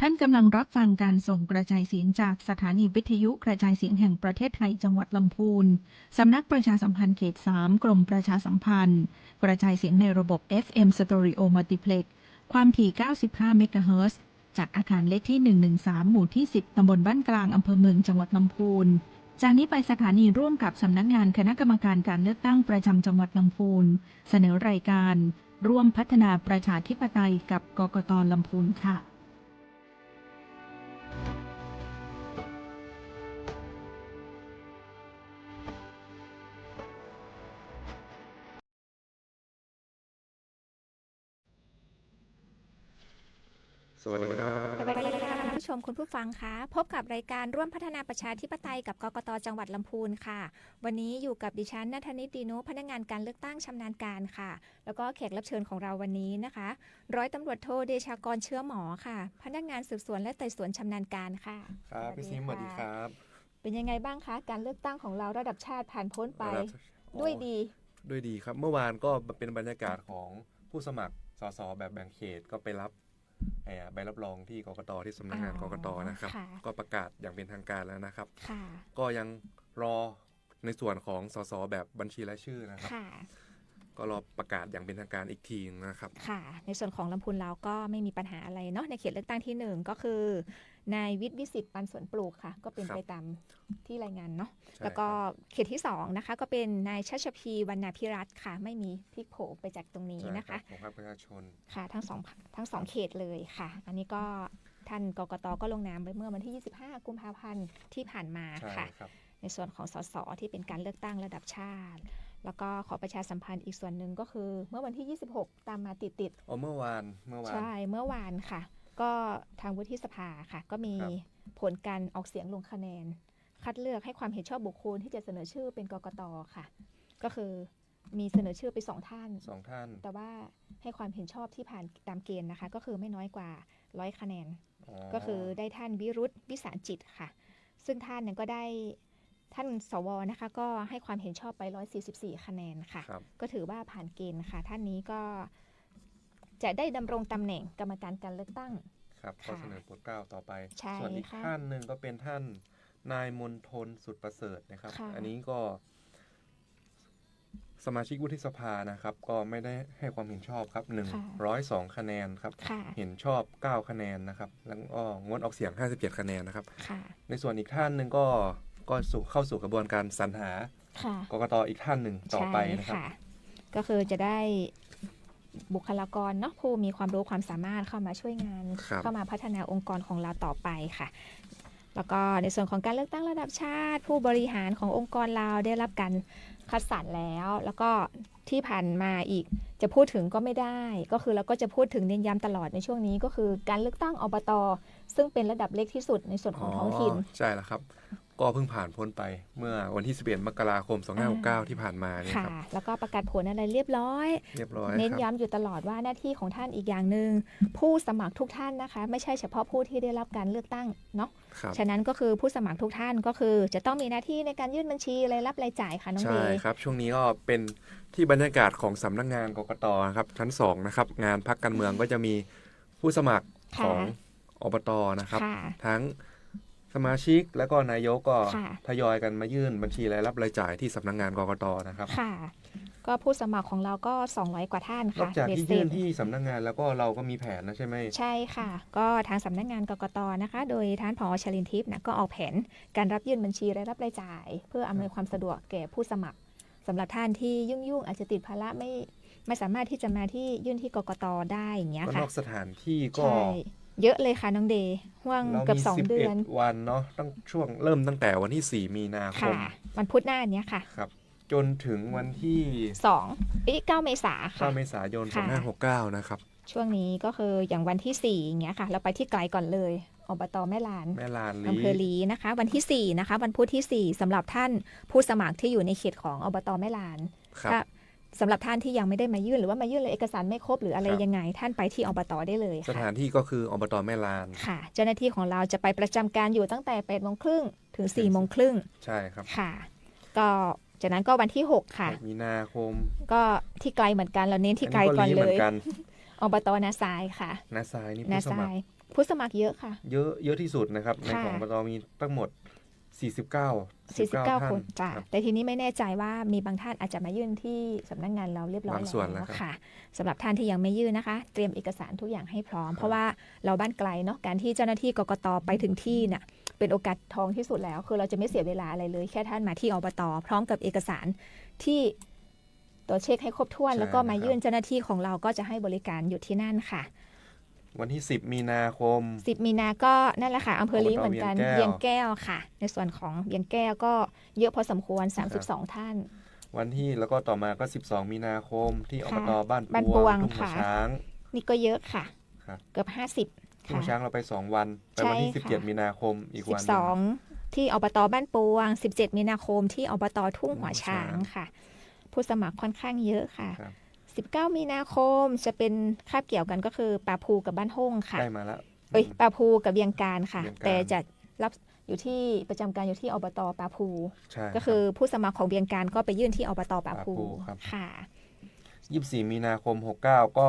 ท่านกำลังรับฟังการส่งกระจายเสียงจากสถานีวิทยุกระจายเสียงแห่งประเทศไทยจังหวัดลำพูนสำนักประชาสัมพันธ์เขต 3 กรมประชาสัมพันธ์กระจายเสียงในระบบ FM Stereo Multiplex ความถี่ 95 เมกะเฮิรตซ์จากอาคารเลขที่ 113 หมู่ที่ 10 ตำบลบ้านกลางอำเภอเมืองจังหวัดลำพูนจากนี้ไปสถานีร่วมกับสำนักงานคณะกรรมการการเลือกตั้งประจำจังหวัดลำพูนเสนอรายการร่วมพัฒนาประชาธิปไตยกับกกต.ลำพูนค่ะสวัสดีครับสวัสดีค่ะคุณผู้ชมคุณผู้ฟังคะพบกับรายการร่วมพัฒนาประชาธิปไตยกับกกต.จังหวัดลำพูนค่ะวันนี้อยู่กับดิฉันณัฐนิต ดีนุพนักงานการเลือกตั้งชำนาญการค่ะแล้วก็แขกรับเชิญของเราวันนี้นะคะร้อยตำรวจโทเดชากรเชื้อหมอค่ะพนักงานสืบสวนและไต่สวนชำนาญการค่ะครับพี่ซิมสวัสดีครับเป็นยังไงบ้างคะการเลือกตั้งของเราระดับชาติผ่านพ้นไประดับด้วยดี ด้วยดีครับเมื่อวานก็เป็นบรรยากาศของผู้สมัครสสแบบแบ่งเขตก็ไปรับใบรับรองที่กกตที่สำนักงานกกตนะครับก็ประกาศอย่างเป็นทางการแล้วนะครับก็ยังรอในส่วนของสสแบบบัญชีรายชื่อนะครับก็รอประกาศอย่างเป็นทางการอีกทีนะครับค่ะในส่วนของลำพูนเราก็ไม่มีปัญหาอะไรเนาะในเขตเลือกตั้งที่1ก็คือนายวิทย์วิสิทธิ์ปันสวนปลูกค่ะก็เป็นไปตามที่รายงานเนาะแล้วก็เขตที่2นะคะก็เป็นนายชัชพีวรรณพิรัตน์ค่ะไม่มีพลิกโผไปจากตรงนี้นะคะของพรรคประชาชนค่ะทั้งสองเขตเลยค่ะอันนี้ก็ท่านกกตก็ลงนามไปเมื่อวันที่25กุมภาพันธ์ที่ผ่านมาค่ะในส่วนของสสที่เป็นการเลือกตั้งระดับชาติแล้วก็ขอประชาสัมพันธ์อีกส่วนหนึ่งก็คือเมื่อวันที่26ตามมาติดเมื่อวานใช่เมื่อวานค่ะก็ทางวุฒิสภาค่ะก็มีผลการออกเสียงลงคะแนนคัดเลือกให้ความเห็นชอบบุคคลที่จะเสนอชื่อเป็นกกต.ค่ะก็คือมีเสนอชื่อไป2 ท่านแต่ว่าให้ความเห็นชอบที่ผ่านตามเกณฑ์นะคะก็คือไม่น้อยกว่า100คะแนนก็คือได้ท่านวิรุธวิสารจิตค่ะซึ่งท่านเนี่ยก็ได้ท่านสวนะคะก็ให้ความเห็นชอบไป144คะแนนค่ะก็ถือว่าผ่านเกณฑ์ค่ะท่านนี้ก็จะได้ดำรงตำแหน่งกรรมการการเลือกตั้งครับก็เสนอโปรดเกล้าต่อไปส่วนอีกท่านหนึ่งก็เป็นท่านนายมนทนสุดประเสริฐนะครับอันนี้ก็สมาชิกวุฒิสภานะครับก็ไม่ได้ให้ความเห็นชอบครับ102คะแนนครับเห็นชอบ9คะแนนนะครับแล้วก็งดออกเสียง57คะแนนนะครับในส่วนอีกท่านหนึ่งก็เข้าสู่กระบวนการสรรหากกตอีกท่านหนึ่งต่อไปนะครับก็คือจะได้บุคลากรเนาะผู้มีความรู้ความสามารถเข้ามาช่วยงานเข้ามาพัฒนาองค์กรของเราต่อไปค่ะแล้วก็ในส่วนของการเลือกตั้งระดับชาติผู้บริหารขององค์กรเราได้รับการคัดสรรแล้วก็ที่ผ่านมาอีกจะพูดถึงก็ไม่ได้ก็คือเราก็จะพูดถึงเน้นย้ำตลอดในช่วงนี้ก็คือการเลือกตั้งอบต.ซึ่งเป็นระดับเล็กที่สุดในส่วนของท้องถิ่นใช่แล้วครับก็เพิ่งผ่านพ้นไปเมื่อวันที่11มกราคม2569ที่ผ่านมาเนี่ยครับแล้วก็ประกาศผลอะไรเรียบร้อยเน้นย้ำอยู่ตลอดว่าหน้าที่ของท่านอีกอย่างนึงผู้สมัครทุกท่านนะคะไม่ใช่เฉพาะผู้ที่ได้รับการเลือกตั้งเนาะฉะนั้นก็คือผู้สมัครทุกท่านก็คือจะต้องมีหน้าที่ในการยื่นบัญชีรายรับรายจ่ายค่ะน้องเดย์ใช่ครับช่วงนี้ก็เป็นที่บรรยากาศของสำนักงานกกตครับชั้น2นะครับงานพรรคการเมืองก็จะมีผู้สมัครของอบตนะครับทั้งสมาชิกและก็นายกก็ทยอยกันมายื่นบัญชีรายรับรายจ่ายที่สำนักงานกกตนะครับค่ะก็ผู้สมัครของเราก็200กว่าท่านค่ะนอกจากที่ยื่นที่สำนักงานแล้วก็เราก็มีแผนนะใช่ไหมใช่ค่ะก็ทางสำนักงานกกตนะคะโดยท่านผอ.ชลินทิพย์นะก็ออกแผนการรับยื่นบัญชีรายรับรายจ่ายเพื่ออำนวยความสะดวกแก่ผู้สมัครสำหรับท่านที่ยุ่งอาจจะติดภาระไม่สามารถที่จะมาที่ยื่นที่กกตได้อย่างเงี้ยค่ะนอกสถานที่ก็เยอะเลยค่ะน้องเดย์ห่วงเกือบ2 เดือนวันเนาะตั้งแต่วันที่4มีนาคมวันพุธหน้านี้ค่ะครับจนถึงวันที่9เมษายน2569นะครับช่วงนี้ก็คืออย่างวันที่4อย่างเงี้ยค่ะเราไปที่ไกลก่อนเลยอบต.แม่ลานอำเภอลีนะคะวันที่4นะคะวันพุธที่4สำหรับท่านผู้สมัครที่อยู่ในเขตของอบต.แม่ลานสำหรับท่านที่ยังไม่ได้มายื่นหรือว่ามายื่นเลยเอกสารไม่ครบหรืออะไรยังไงท่านไปที่อบต.ได้เลยสถานที่ก็คืออบต.แม่ลานค่ะเจ้าหน้าที่ของเราจะไปประจำการอยู่ตั้งแต่8:30 น.ถึง4:30 น.ใช่ครับค่ะก็จากนั้นก็วันที่6ค่ะมีนาคมก็ที่ไกลเหมือนกันเราเน้นที่ไกลก่อนเลยอบต.นาทรายค่ะนาทรายนี่นาทราย ผู้สมัครเยอะค่ะ เยอะที่สุดนะครับในของอบตมีทั้งหมด49 คนจ้ะ ครับ แต่ทีนี้ไม่แน่ใจว่ามีบางท่านอาจจะมายื่นที่สำนักงานเราเรียบร้อย บางส่วนแล้ว แล้ว ครับ ค่ะสำหรับท่านที่ยังไม่ยื่นนะคะ เตรียมเอกสารทุกอย่างให้พร้อม เพราะว่าเราบ้านไกลเนาะการที่เจ้าหน้าที่กกตไปถึงที่น่ะเป็นโอกาสทองที่สุดแล้วคือเราจะไม่เสียเวลาอะไรเลยแค่ท่านมาที่อบตพร้อมกับเอกสารที่ตรวจเช็คให้ครบถ้วน แล้วก็มายื่นเจ้าหน้าที่ของเราก็จะให้บริการอยู่ที่นั่นค่ะ วันที่10 มีนาคม 10 มีนาก็นั่นแหละค่ะอำเภอลีเหมือนกัน อบตเวี เวี ย ย ง ง แก้ แก้ ว วค่ะ ในส่วนของเวียงแก้วก็เยอะพอสมควร32ท่าน วันที่แล้วก็ต่อมาก็12 มีนาคมที่อบตบ้าน บ้าน ป ป ว ว ง ง ทุ่งหัว ค่ะ ช้าง นี่ก็เยอะค่ะ ครับ เกือบ50 ทุ่งหั ค่ะ วช้างเราไป2 วันไปวันที่ ใช่ค่ะ 17 มีนาคมอีกวันหนึ่ง 12ที่อบตบ้านปวง17 มีนาคมที่อบตทุ่งหัวช้างค่ะ ผู้สมัครค่อนข้างเยอะค่ะ ครับ 19 มีนาคมจะเป็นคาบเกี่ยวกันก็คือปลาภูกับบ้านห้งค่ะ ได้มาแล้ว ปลาภูกับเวียงการค่ะ เวียงการ แต่จะรับอยู่ที่ประจำการอยู่ที่อบตปลาภู ใช่ ก็คือผู้สมัครของเวียงการก็ไปยื่นที่อบตปลาภู ปลาภูครับ ค่ะ 24 มีนาคม 69 ก็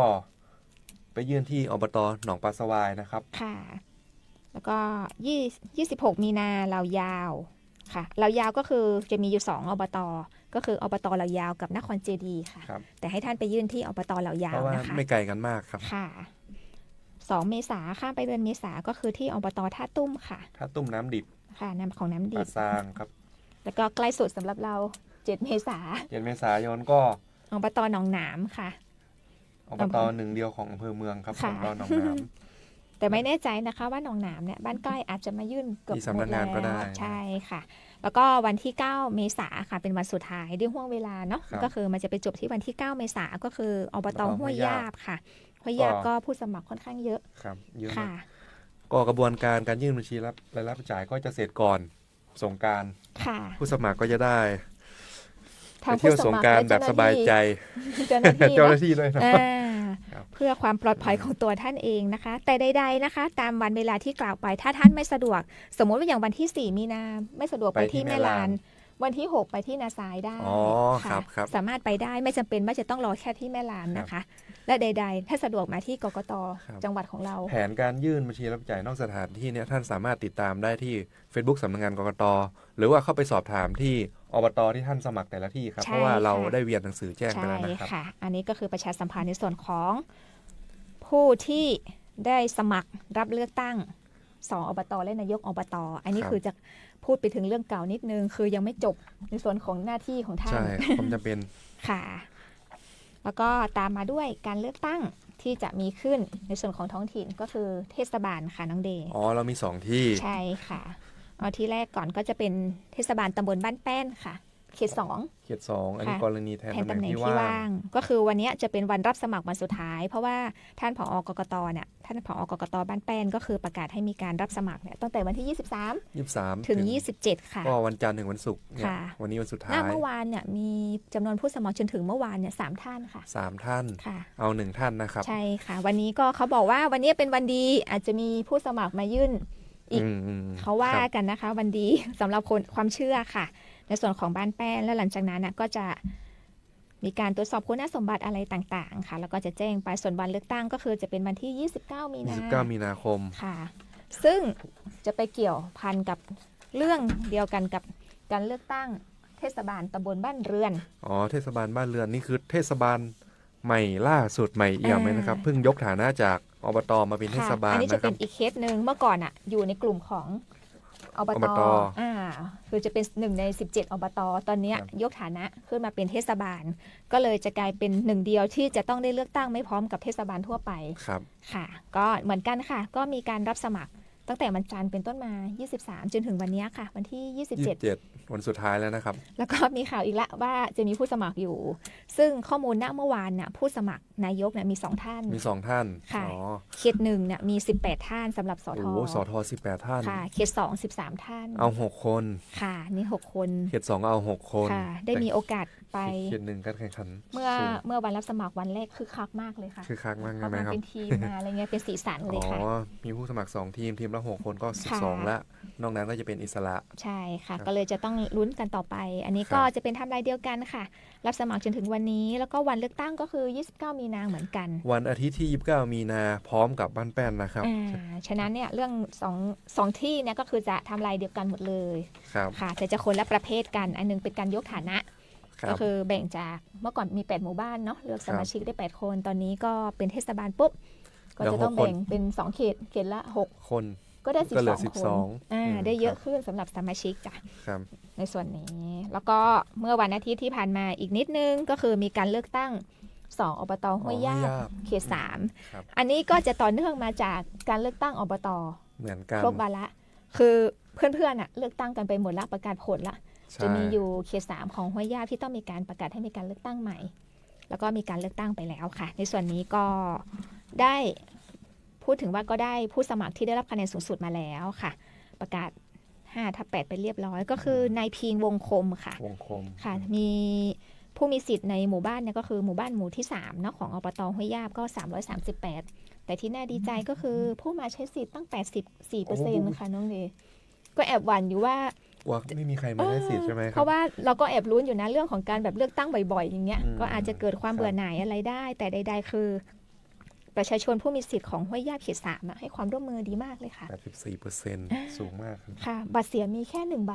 ไปยื่นที่อบตหนองปลาสวายนะครับ ค่ะ แล้วก็26 มีนาเรายาวค่ะเรายาวก็คือจะมีอยู่2อบตก็คืออบตเรายาวกับนครเจดีย์ค่ะ ครับ แต่ให้ท่านไปยื่นที่อบตเรายา เพ ว ราะว่า นะคะ ไม่ไกลกันมากครับ ค่ะ2 เมษาข้ามไปเดือนเมษาก็คือที่อบตท่าตุ้มค่ะ ถ้าตุ้มน้ำดิบ ค่ะน้ำของน้ำ ป ดิ ลา บ ซางครับ แล้วก็ใกล้สุดสำหรับเรา7 เมษา 7 เมษายนก็ อบตหนองหนามค่ะ อบตหนึ่งเดียวของอำเภอเมืองครับ ค่ะ อบตหนองน้ แต่ไม่แน่ใจนะคะว่าหนองหนามเนี่ยบ้านใกล้อาจจะมายื่นเกือบ ที่ ห สำ ม นั ด กงานก็ได้ แล้วใช่ค่ะ แล้วก็วันที่ 9 เมษาค่ะเป็นวันสุดท้ายด้วยห่วงเวลาเนาะ ครับ ก็คือมันจะไปจบที่วันที่ 9 เมษาก็คืออบต อบต ห้วยยาบค่ะห้วยยาบก็ผู้สมัครค่อนข้างเยอะ ครับเยอะมา ค่ะ กก็กระบวนการการยื่นบัญชีรับรายรับจ่ายก็จะเสร็จก่อนสงกรานต์ ค่ะ ผู้สมัครก็จะได้ ทาง ไปเที่ยวสงกรานต์แบบสบายใจ เจ้าหน้าที่ เจ้าห เนาะ น้าที่ด้วยนะ อ่า ครับ เพื่อความปลอดภัยของตัวท่านเองนะคะ แต่ใดๆนะคะ ตามวันเวลาที่กล่าวไปถ้าท่านไม่สะดวก สมมติว่าอย่างวันที่ 4 มีนาไม่สะดวกไปที่แม่ลาน วันที่ 6 ไปที่นาซายได้ อ๋อ ค่ะ ครับ สามารถไปได้ไม่จำเป็นว่าจะต้องรอแค่ที่แม่ลานนะคะ และใดๆ ถ้าสะดวกมาที่กกต ครับ จังหวัดของเรา แผนการยื่นบัญชีรับจ่ายนอกสถานที่เนี่ยท่านสามารถติดตามได้ที่ Facebook สำนักงานกกต หรือว่าเข้าไปสอบถามที่อบตที่ท่านสมัครแต่ละที่ครับ ใช่ เพราะว่าเรา ค่ะ ได้เวียนหนังสือแจ้งไป ใช่ แล้วนะครับ ค่ะ อันนี้ก็คือประชาสัมพันธ์ในส่วนของผู้ที่ได้สมัครรับเลือกตั้ง2อบตและนายกอบต อันนี้ ครับ คือจะพูดไปถึงเรื่องเก่านิดนึง คือยังไม่จบในส่วนของหน้าที่ของท่าน ใช่ผมจะเป็น ค่ะ แล้วก็ตามมาด้วยการเลือกตั้งที่จะมีขึ้นในส่วนของท้องถิ่นก็คือเทศบาลค่ะน้องเดย์ อ๋อเรามี2ที่ ใช่ค่ะ เอาที่แรกก่อนก็จะเป็นเทศบาลตำบลบ้านแป้นค่ะ เขต 2 เขต 2 อันนี้ ค่ะ กรณีแทน แทน ตำ ตำ แห แห น่ น่ ง ง ที่ ที่ ว่า ว่าง งก็คือวันนี้จะเป็นวันรับสมัครวันสุดท้าย เพราะว่าท่านผอกกตเนี่ยท่านผอกกตบ้านแป้นก็คือประกาศให้มีการรับสมัครเนี่ยตั้งแต่วันที่ 23 23 ถึง 27 ค่ะ ก็วันจันทร์ถึงวันศุกร์เนี่ย ค่ะ วันนี้วันสุดท้า หน้าย เมื่อวานเนี่ยมีจำนวนผู้สมัครจนถึงเมื่อวานเนี่ย3 ท่านค่ะ 3 ท่าน ค่ะ เอา 1 ท่านนะครับ ใช่ค่ะ วันนี้ก็เขาบอกว่าวันนี้เป็นวันดีอาจจะมีผู้สมัครมายื่น อีก เขาว่า ครับ กันนะคะ วันดี สำหรับคนความเชื่อค่ะ ในส่วนของบ้านแป้นแล้วหลังจากนั้นนะก็จะมีการตรวจสอบคุณสมบัติอะไรต่างๆ ค่ะ แล้วก็จะแจ้งไปส่วนวันเลือกตั้งก็คือจะเป็นวันที่ 29 มีนา 29 มีนาคม ค่ะ ซึ่งจะไปเกี่ยวพันกับเรื่องเดียวกันกับการเลือกตั้งเทศบาลตำบลบ้านเรือน อ๋อเทศบาลบ้านเรือนนี่คือเทศบาลใหม่ล่าสุดใหม่เอี่ยมเลยนะครับ เพิ่งยกฐานะจากอบตมาเป็นเทศบาล อันนี้จะ นะค เป็ รับ นอีกเคสหนึ่งเมื่อก่อนอ่ะอยู่ในกลุ่มของอบ อบ ต ต คือจะเป็น1 ใน 17 อบตตอนเนี้ย ครับ ยกฐานะขึ้นมาเป็นเทศบาล ก็เลยจะกลายเป็นหนึ่งเดียวที่จะต้องได้เลือกตั้งไม่พร้อมกับเทศบาลทั่วไป ครับ ค่ะ ก็เหมือนกันค่ะ ก็มีการรับสมัครตั้งแต่วันจันทร์เป็นต้นมา 23 จนถึงวันเนี้ยค่ะ วันที่ 27 วันสุดท้ายแล้วนะครับ แล้วก็มีข่าวอีกละว่าจะมีผู้สมัครอยู่ ซึ่งข้อมูลณเมื่อวานน่ะผู้สมัครนายกเนี่ยมี2ท่าน มี 2 ท่าน ค่ะ อ๋อ เขตหนึ่งเนี่ยมี18 ท่านสำหรับส โอ้ ท โหสท18 ท่าน ค่ะ เขต2 13 ท่าน เอา 6 คน ค่ะ นี่ 6 คน เขต 2 เอา 6 คน ค่ะ ได้มีโอกาสไป เขตหนึ่งการแข่งขัน เมื่อ สูง เมื่อวันรับสมัครวันแรกคือคักมากเลยค่ะ คือคักมาก เขา ไหม มา ครับ เป็นทีมมาอะไรเงี้ยเป็นสีสันเลย อ๋อ ค่ะ มีผู้สมัคร2 ทีม ทีม แล้ว6คนก็12แล้วนอกนั้นก็จะเป็นอิสระใช่ค่ะก็เลยจะต้องลุ้นกันต่อไปอันนี้ก็จะเป็นไทม์ไลน์เดียวกันค่ะรับสมัครจนถึงวันนี้แล้วก็วันเลือกตั้งก็คือ29มีนาเหมือนกันวันอาทิตย์ที่29มีนาพร้อมกับบ้านแป้นนะครับฉะนั้นเนี่ยเรื่องสองที่เนี่ยก็คือจะไทม์ไลน์เดียวกันหมดเลยค่ะแต่จะคนละประเภทกันอันนึงเป็นการยกฐานะก็คือแบ่งจากเมื่อก่อนมี8หมู่บ้านเนาะเลือกสมาชิกได้8คนตอนนี้ก็เป็นเทศบาลปุ๊บก็จะต้องแบ่งเป็น2เขตละ6คนก็ได้12คนได้เยอะขึ้นสำหรับสมาชิกจ้ะในส่วนนี้แล้วก็เมื่อวันอาทิตย์ที่ผ่านมาอีกนิดนึงก็คือมีการเลือกตั้ง2อบต.ห้วยยาบเขต3อันนี้ก็จะต่อเนื่องมาจากการเลือกตั้งอบต.เหมือนกันครบวาระคือเพื่อนๆเลือกตั้งกันไปหมดละประกาศผลละจะมีอยู่เขต3ของห้วยยาบที่ต้องมีการประกาศให้มีการเลือกตั้งใหม่แล้วก็มีการเลือกตั้งไปแล้วค่ะในส่วนนี้ก็ได้พูดถึงว่าก็ได้ผู้สมัครที่ได้รับคะแนนสูงสุดมาแล้วค่ะประกาศ5/8ไปเรียบร้อยก็คือนายพิงวงคมค่ะวงคมค่ะมีผู้มีสิทธิ์ในหมู่บ้านเนี่ยก็คือหมู่บ้านหมู่ที่3เนาะของอบต.ห้วยยาบก็338แต่ที่น่าดีใจก็คือผู้มาใช้สิทธิ์ตั้ง 84% ค่ะน้องเดก็แอบหวั่นอยู่ว่าไม่มีใครมาได้สิทธิ์ใช่ไหมครับเพราะว่าเราก็แอบลุ้นอยู่นะเรื่องของการแบบเลือกตั้งบ่อยๆอย่างเงี้ยก็อาจจะเกิดความเบื่อหน่ายอะไรได้แต่ใดๆคือประชาชนผู้มีสิทธิ์ของห้วยยาบเขต3ให้ความร่วมมือดีมากเลยค่ะ 84% สูงมากค่ะบัตรเสียมีแค่1ใบ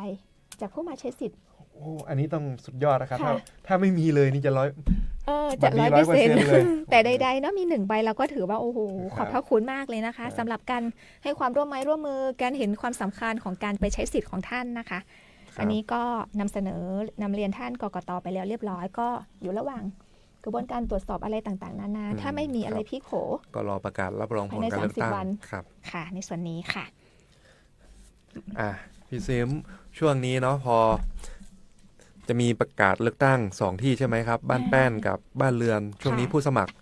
จากผู้มาใช้สิทธิ์โอ้อันนี้ต้องสุดยอดนะครับถ้าไม่มีเลยนี่จะจะ100%เลยแต่ใดๆเนาะมี1ใบเราก็ถือว่าโอ้โหขอบพระคุณมากเลยนะคะสำหรับการให้ความร่วมมือการเห็นความสำคัญของการไปใช้สิทธิ์ของท่านนะคะอันนี้ก็นำเสนอนำเรียนท่านกกต.ไปแล้วเรียบร้อยก็อยู่ระหว่างกระบวนการตรวจสอบอะไรต่างๆนานาถ้าไม่มีอะไรพลิกโผก็รอประกาศรับรองผลการเลือกตั้งครับค่ะในส่วนนี้ค่ะพี่ซิมช่วงนี้เนาะพอจะมีประกาศเลือกตั้ง2ที่ใช่ไหมครับบ้านแป้นกับบ้านเรือนช่วงนี้ผู้สมัคร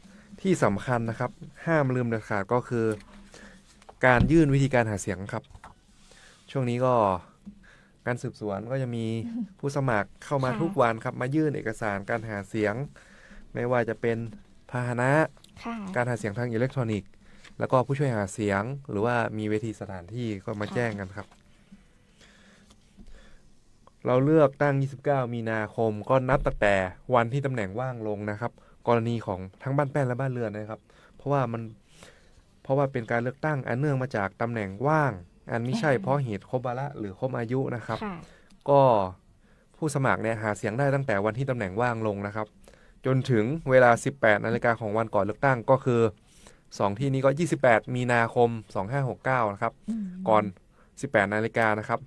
ที่สำคัญนะครับห้ามลืมเด็ดขาดก็คือการยื่นวิธีการหาเสียงครับช่วงนี้ก็การสืบสวนก็จะมีผู้สมัครเข้ามาทุกวันครับมายื่นเอกสารการหาเสียงไม่ว่าจะเป็นพาหนะการหาเสียงทางอิเล็กทรอนิกส์แล้วก็ผู้ช่วยหาเสียงหรือว่ามีเวทีสถานที่ก็มาแจ้งกันครับเราเลือกตั้ง29มีนาคมก็นับตั้งแต่วันที่ตำแหน่งว่างลงนะครับกรณีของทั้งบ้านแป้นและบ้านเรือนนะครับเพราะว่าเป็นการเลือกตั้งอันเนื่องมาจากตำแหน่งว่างอันไม่ใช่เพราะเหตุครบวาระหรือครบอายุนะครับก็ผู้สมัครเนี่ยหาเสียงได้ตั้งแต่วันที่ตำแหน่งว่างลงนะครับจนถึงเวลา 18 นาฬิกาของวันก่อนเลือกตั้งก็คือ2ที่นี้ก็28มีนาคม2569นะครับก่อน 18 นาฬิกานะครับ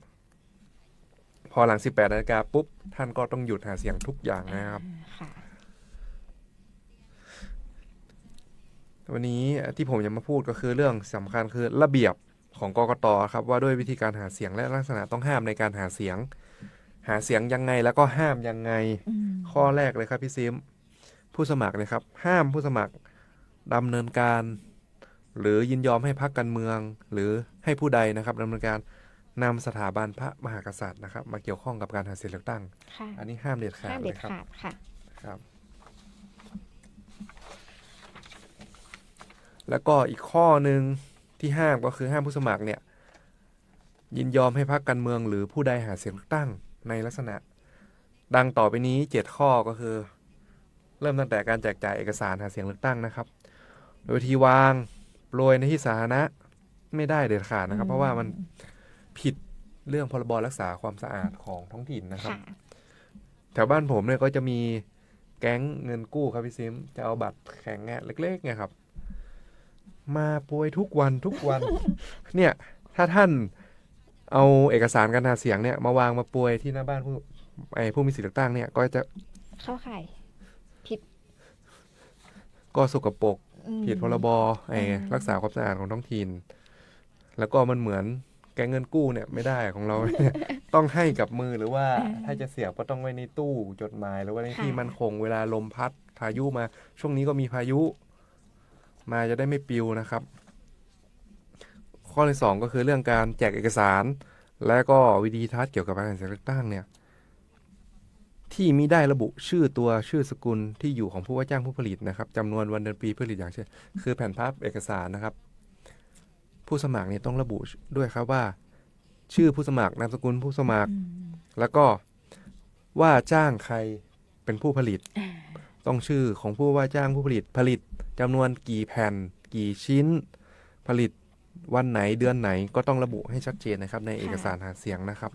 พอหลัง 18 นาฬิกาปุ๊บท่านก็ต้องหยุดหาเสียงทุกอย่างนะครับวันนี้ที่ผมจะมาพูดก็คือเรื่องสำคัญคือระเบียบของกกต.ครับว่าด้วยวิธีการหาเสียงและลักษณะต้องห้ามในการหาเสียงยังไงแล้วก็ห้ามยังไงข้อแรกเลยครับพี่ซิมผู้สมัครนะครับห้ามผู้สมัครดำเนินการหรือยินยอมให้พรรคการเมืองหรือให้ผู้ใดนะครับดำเนินการนำสถาบันพระมหากษัตริย์นะครับมาเกี่ยวข้องกับการหาเสียงเลือกตั้งอันนี้ห้ามเด็ดขาดเลยครับแล้วก็อีกข้อหนึ่งที่ห้ามก็คือห้ามผู้สมัครเนี่ยยินยอมให้พรรคการเมืองหรือผู้ใดหาเสียงเลือกตั้งในลักษณะดังต่อไปนี้7ข้อก็คือเริ่มตั้งแต่การแจกจ่ายเอกสารหาเสียงเลือกตั้งนะครับโดยที่วางโปรยในที่สาธารณะไม่ได้เด็ดขาดนะครับเพราะว่ามันผิดเรื่องพรบรักษาความสะอาดของท้องถิ่นนะครับแถวบ้านผมเนี่ยก็จะมีแก๊งเงินกู้ครับพี่ซิมจะเอาบัตรแข็งเล็กๆไงครับมาโปรยทุกวัน เนี่ยถ้าท่านเอาเอกสารการหาเสียงเนี่ยมาวางมาโปรยที่หน้าบ้านผู้มีสิทธิเลือกตั้งเนี่ยก็จะเข้าข่ายผิดก็สกปรกผิดพรบรักษาความสะอาดของท้องถิ่นแล้วก็มันเหมือนแก๊งเงินกู้เนี่ยไม่ได้ของเรา ต้องให้กับมือหรือว่าถ้าจะเสียบก็ต้องไว้ในตู้จดหมายหรือว่าในที่มั่นคงเวลาลมพัดพายุมาช่วงนี้ก็มีพายุมาจะได้ไม่ปลิวนะครับข้อที่2ก็คือเรื่องการแจกเอกสารและก็วิดีทัศน์เกี่ยวกับการหาเสียงเลือกตั้งเนี่ยที่มิได้ระบุชื่อสกุลที่อยู่ของผู้ว่าจ้างผู้ผลิตนะครับจำนวนวันเดือนปีผลิตอย่างเช่นคือแผ่นพับเอกสารนะครับ ผู้สมัครเนี่ยต้องระบุด้วยครับว่าชื่อผู้สมัครนามสกุลผู้สมัครแล้วก็ว่าจ้างใครเป็นผู้ผลิตต้องชื่อของผู้ว่าจ้างผู้ผลิตจำนวนกี่แผ่นกี่ชิ้นผลิตวันไหนเดือนไหนก็ต้องระบุให้ชัดเจนนะครับในเอกสารหาเสียงนะครับ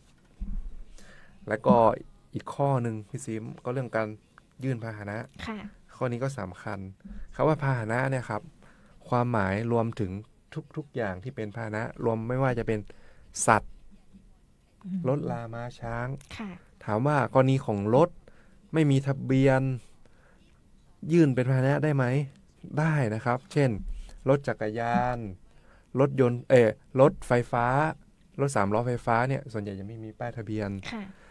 แล้วก็อีกข้อหนึ่งพี่ซิมก็เรื่องการยื่นพาหนะข้อนี้ก็สำคัญคำว่าพาหนะเนี่ยครับความหมายรวมถึงทุกอย่างที่เป็นพาหนะรวมไม่ว่าจะเป็นสัตว์รถลาม้าช้างถามว่ากรณีของรถไม่มีทะเบียนยื่นเป็นพาหนะได้ไหมได้นะครับเช่นรถจักรยานรถยนต์รถไฟฟ้ารถ3 ล้อไฟฟ้าเนี่ยส่วนใหญ่จะไม่มีป้ายทะเบียน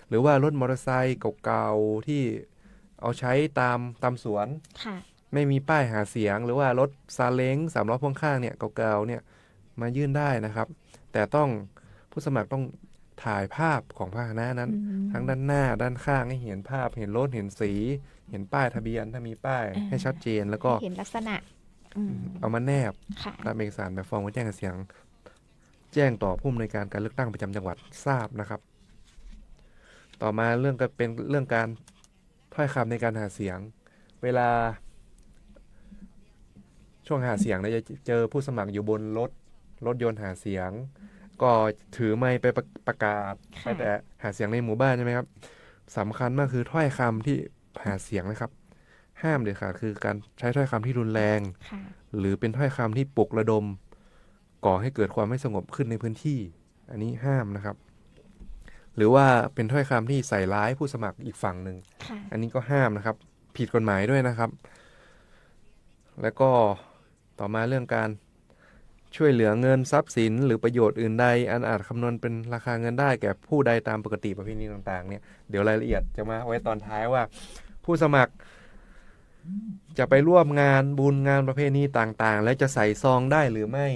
หรือว่ารถมอเตอร์ไซค์เก่าๆที่เอาใช้ตามสวนไม่มีป้ายหาเสียงหรือว่ารถซาเล้ง3 ล้อพ่วงข้างเนี่ยเก่าๆเนี่ยมายื่นได้นะครับแต่ต้องผู้สมัครต้องถ่ายภาพของพาหนะนั้นทั้งด้านหน้าด้านข้างให้เห็นภาพเห็นรถเห็นสีเห็นป้ายทะเบียนถ้ามีป้ายให้ชัดเจนแล้วก็เห็นลักษณะเอามาแนบตามเอกสารแบบฟอร์มแจ้งเสียงแจ้งต่อผู้อำนวยการการเลือกตั้งประจำจังหวัดทราบนะครับต่อมาเรื่องก็เป็นเรื่องการถ้อยคำในการหาเสียงเวลาช่วงหาเสียงเนี่ยจะเจอผู้สมัครอยู่บนรถยนต์หาเสียงก็ถือไมค์ไปประกาศไปแต่หาเสียงในหมู่บ้านใช่ไหมครับสำคัญมากคือถ้อยคำที่หาเสียงนะครับห้ามเด็ดขาดคือการใช้ถ้อยคำที่รุนแรงหรือเป็นถ้อยคำที่ปลุกระดมก่อให้เกิดความไม่สงบขึ้นในพื้นที่อันนี้ห้ามนะครับหรือว่าเป็นถ้อยคำที่ใส่ร้ายผู้สมัครอีกฝั่งหนึ่งอันนี้ก็ห้ามนะครับผิดกฎหมายด้วยนะครับแล้วก็ต่อมาเรื่องการช่วยเหลือเงินทรัพย์สินหรือประโยชน์อื่นใดอันอาจคำนวณเป็นราคาเงินได้แก่ผู้ใดตามปกติประเพณีต่างๆเนี่ยเดี๋ยวรายละเอียดจะมาไว้ตอนท้ายว่าผู้สมัครจะไปร่วมงานบุญงานประเพณีต่างๆและจะใส่ซองได้หรือไม่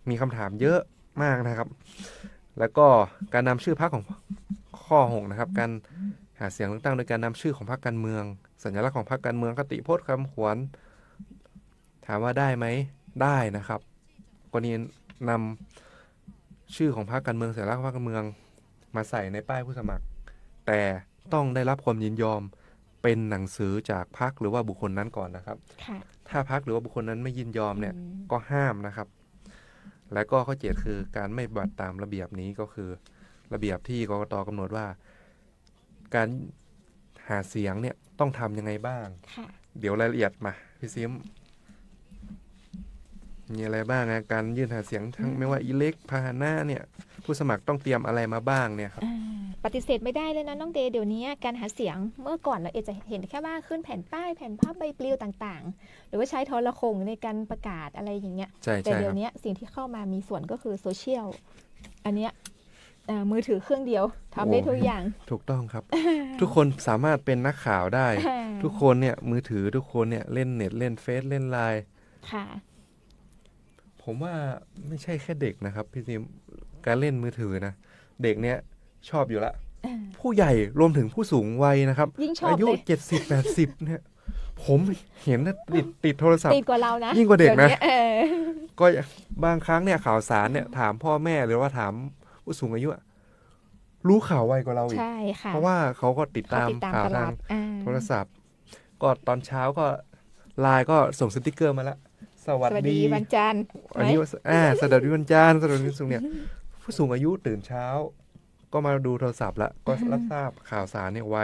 มีคำถามเยอะมากนะครับแล้วก็การนำชื่อพรรคของข้อ6นะครับการหาเสียงเลือกตั้งโดยการนำชื่อของพรรคการเมืองสัญลักษณ์ของพรรคการเมืองคติพจน์คำขวัญถามว่าได้ไหมได้นะครับกรณีนำชื่อของพรรคการเมืองสัญลักษณ์พรรคการเมืองมาใส่ในป้ายผู้สมัครแต่ต้องได้รับความยินยอมเป็นหนังสือจากพรรคหรือว่าบุคคลนั้นก่อนนะครับถ้าพรรคหรือว่าบุคคลนั้นไม่ยินยอมเนี่ยก็ห้ามนะครับและก็ข้อ7คือการไม่ปฏิบัติตามระเบียบนี้ก็คือระเบียบที่กกต.กำหนดว่าการหาเสียงเนี่ยต้องทำยังไงบ้างเดี๋ยวรายละเอียดมาพี่ซิมมีอะไรบ้างนะการยื่นหาเสียงทั้งไม่ว่าอิเล็กพาหนะเนี่ยผู้สมัครต้องเตรียมอะไรมาบ้างเนี่ยครับปฏิเสธไม่ได้เลยนะน้องเดย์เดี๋ยวนี้การหาเสียงเมื่อก่อนเราจะเห็นแค่ว่าขึ้นแผ่นป้ายแผ่นภาพใบปลิวต่างๆหรือว่าใช้โทรโข่งในการประกาศอะไรอย่างเงี้ยแต่เดี๋ยวนี้สิ่งที่เข้ามามีส่วนก็คือโซเชียลอันเนี้ยมือถือเครื่องเดียวทำได้ทุกอย่างถูกต้องครับ ทุกคนสามารถเป็นนักข่าวได้ ทุกคนเนี่ยมือถือทุกคนเนี่ยเล่นเน็ตเล่นเฟซเล่นไลน์ผมว่าไม่ใช่แค่เด็กนะครับพี่ซิมการเล่นมือถือนะเด็กเนี่ยชอบอยู่ละผู้ใหญ่รวมถึงผู้สูงวัยนะครับอายุ70-80เนี่ยผมเห็นติดโทรศัพท์ติดกว่าเรานะยิ่งกว่าเด็กนะก็บางครั้งเนี่ยข่าวสารเนี่ยถามพ่อแม่หรือว่าถามผู้สูงอายุรู้ข่าวไวกว่าเราอีกเพราะว่าเขาก็ติดตามข่าวทางโทรศัพท์ก็ตอนเช้าก็ไลน์ก็ส่งสติ๊กเกอร์มาแล้วสวัสดีวันจันทร์อันนี้สวัสดีวันจันทร์สวัสดีวันศุกร์เนี่ยผู้สูงอายุตื่นเช้าก็มาดูโทรศัพท์แล้วก็รับทราบข่าวสารเนี่ยไว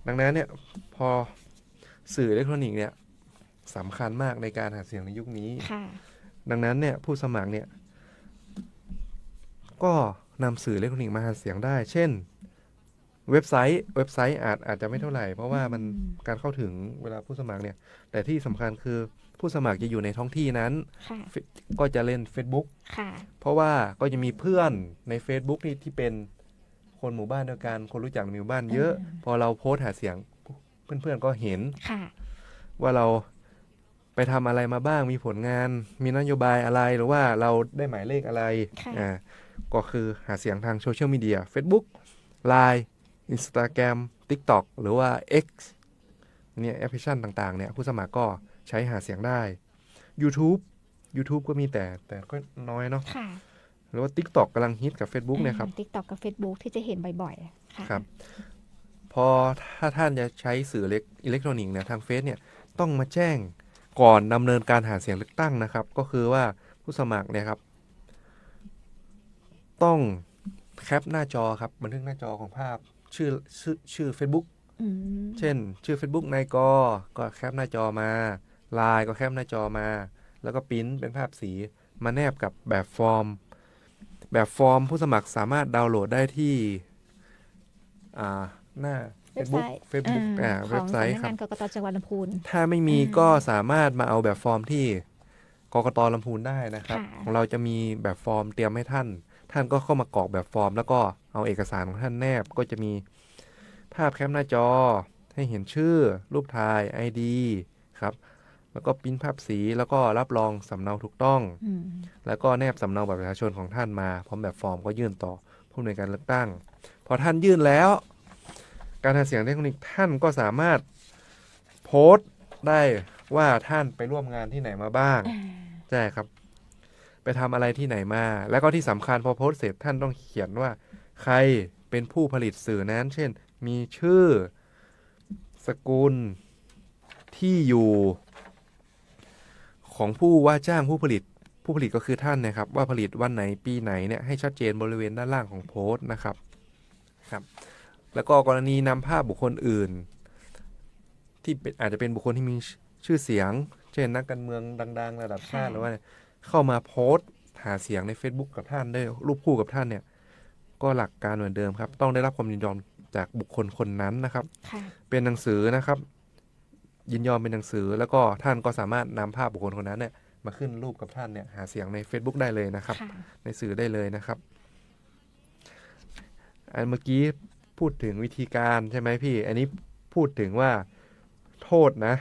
ดังนั้นเนี่ยพอสื่ออิเล็กทรอนิกส์เนี่ยสำคัญมากในการหาเสียงในยุคนี้ดังนั้นเนี่ยผู้สมัครเนี่ยก็นำสื่ออิเล็กทรอนิกส์มาหาเสียงได้เช่นเว็บไซต์อาจจะไม่เท่าไหร่เพราะว่ามันการเข้าถึงเวลาผู้สมัครเนี่ยแต่ที่สำคัญคือผู้สมัครจะอยู่ในท้องที่นั้นก็จะเล่น Facebook เพราะว่าก็จะมีเพื่อนใน Facebook ที่เป็นคนหมู่บ้านเดียวกันคนรู้จักในหมู่บ้านเยอะพอเราโพสต์หาเสียงเพื่อนๆก็เห็นว่าเราไปทำอะไรมาบ้างมีผลงานมีนโยบายอะไรหรือว่าเราได้หมายเลขอะไรก็คือหาเสียงทางโซเชียลมีเดีย Facebook Line Instagram TikTok หรือว่า X เนี่ยแอปพลิเคชันต่างๆเนี่ยผู้สมัครก็ใช้หาเสียงได้ YouTube YouTube ก็มีแต่ก็น้อยเนาะ ค่ะ หรือว่า TikTok กำลังฮิตกับ Facebook เนี่ยครับ TikTok กับ Facebook ที่จะเห็นบ่อยๆค่ะ ครับพอถ้าท่านจะใช้สื่ออิเล็กทรอนิกส์เนี่ยทางเฟซเนี่ยต้องมาแจ้งก่อนดำเนินการหาเสียงเลือกตั้งนะครับก็คือว่าผู้สมัครเนี่ยครับต้องแคปหน้าจอครับบันทึกหน้าจอของภาพชื่อ Facebook เช่นชื่อ Facebook นายก็แคปหน้าจอมา LINE ก็แคปหน้าจอมาแล้วก็ปริ้นเป็นภาพสีมาแนบกับแบบฟอร์มผู้สมัครสามารถดาวน์โหลดได้ที่หน้า Facebook เว็บไซต์ครับ กกต.จังหวัดลำพูนถ้าไม่มีก็สามารถมาเอาแบบฟอร์มที่กกต.ลำพูนได้นะครับของเราจะมีแบบฟอร์มเตรียมให้ท่านก็เข้ามากรอกแบบฟอร์มแล้วก็เอาเอกสารของท่านแนบก็จะมีภาพแคปหน้าจอให้เห็นชื่อรูปถ่าย ID ครับแล้วก็ปริ้นภาพสีแล้วก็รับรองสำเนาถูกต้องแล้วก็แนบสำเนาบัตรประชาชนของท่านมาพร้อมแบบฟอร์มก็ยื่นต่อผู้อำนวยการเลือกตั้งพอท่านยื่นแล้วการหาเสียงอิเล็กทรอนิกส์ท่านก็สามารถโพสต์ได้ว่าท่านไปร่วมงานที่ไหนมาบ้างใช่ครับไปทำอะไรที่ไหนมาแล้วก็ที่สำคัญพอโพสต์เสร็จท่านต้องเขียนว่าใครเป็นผู้ผลิตสื่อนั้นเช่นมีชื่อสกุลที่อยู่ของผู้ว่าจ้างผู้ผลิตก็คือท่านนะครับว่าผลิตวันไหนปีไหนเนี่ยให้ชัดเจนบริเวณด้านล่างของโพสต์นะครับแล้วก็กรณีนำภาพบุคคลอื่นที่อาจจะเป็นบุคคลที่มีชื่อเสียงเช่นนักการเมืองดังๆระดับชาติหรือว่าเข้ามาโพสต์หาเสียงใน Facebook กับท่านได้รูปคู่กับท่านเนี่ยก็หลักการเหมือนเดิมครับต้องได้รับความยินยอมจากบุคคลคนนั้นนะครับเป็นหนังสือนะครับยินยอมเป็นหนังสือแล้วก็ท่านก็สามารถนำภาพบุคคลคนนั้นเนี่ยมาขึ้นรูปกับท่านเนี่ยหาเสียงใน Facebook ได้เลยนะครับในสื่อได้เลยนะครับอันเมื่อกี้พูดถึงวิธีการใช่ไหมพี่อันนี้พูดถึงว่าโทษนะ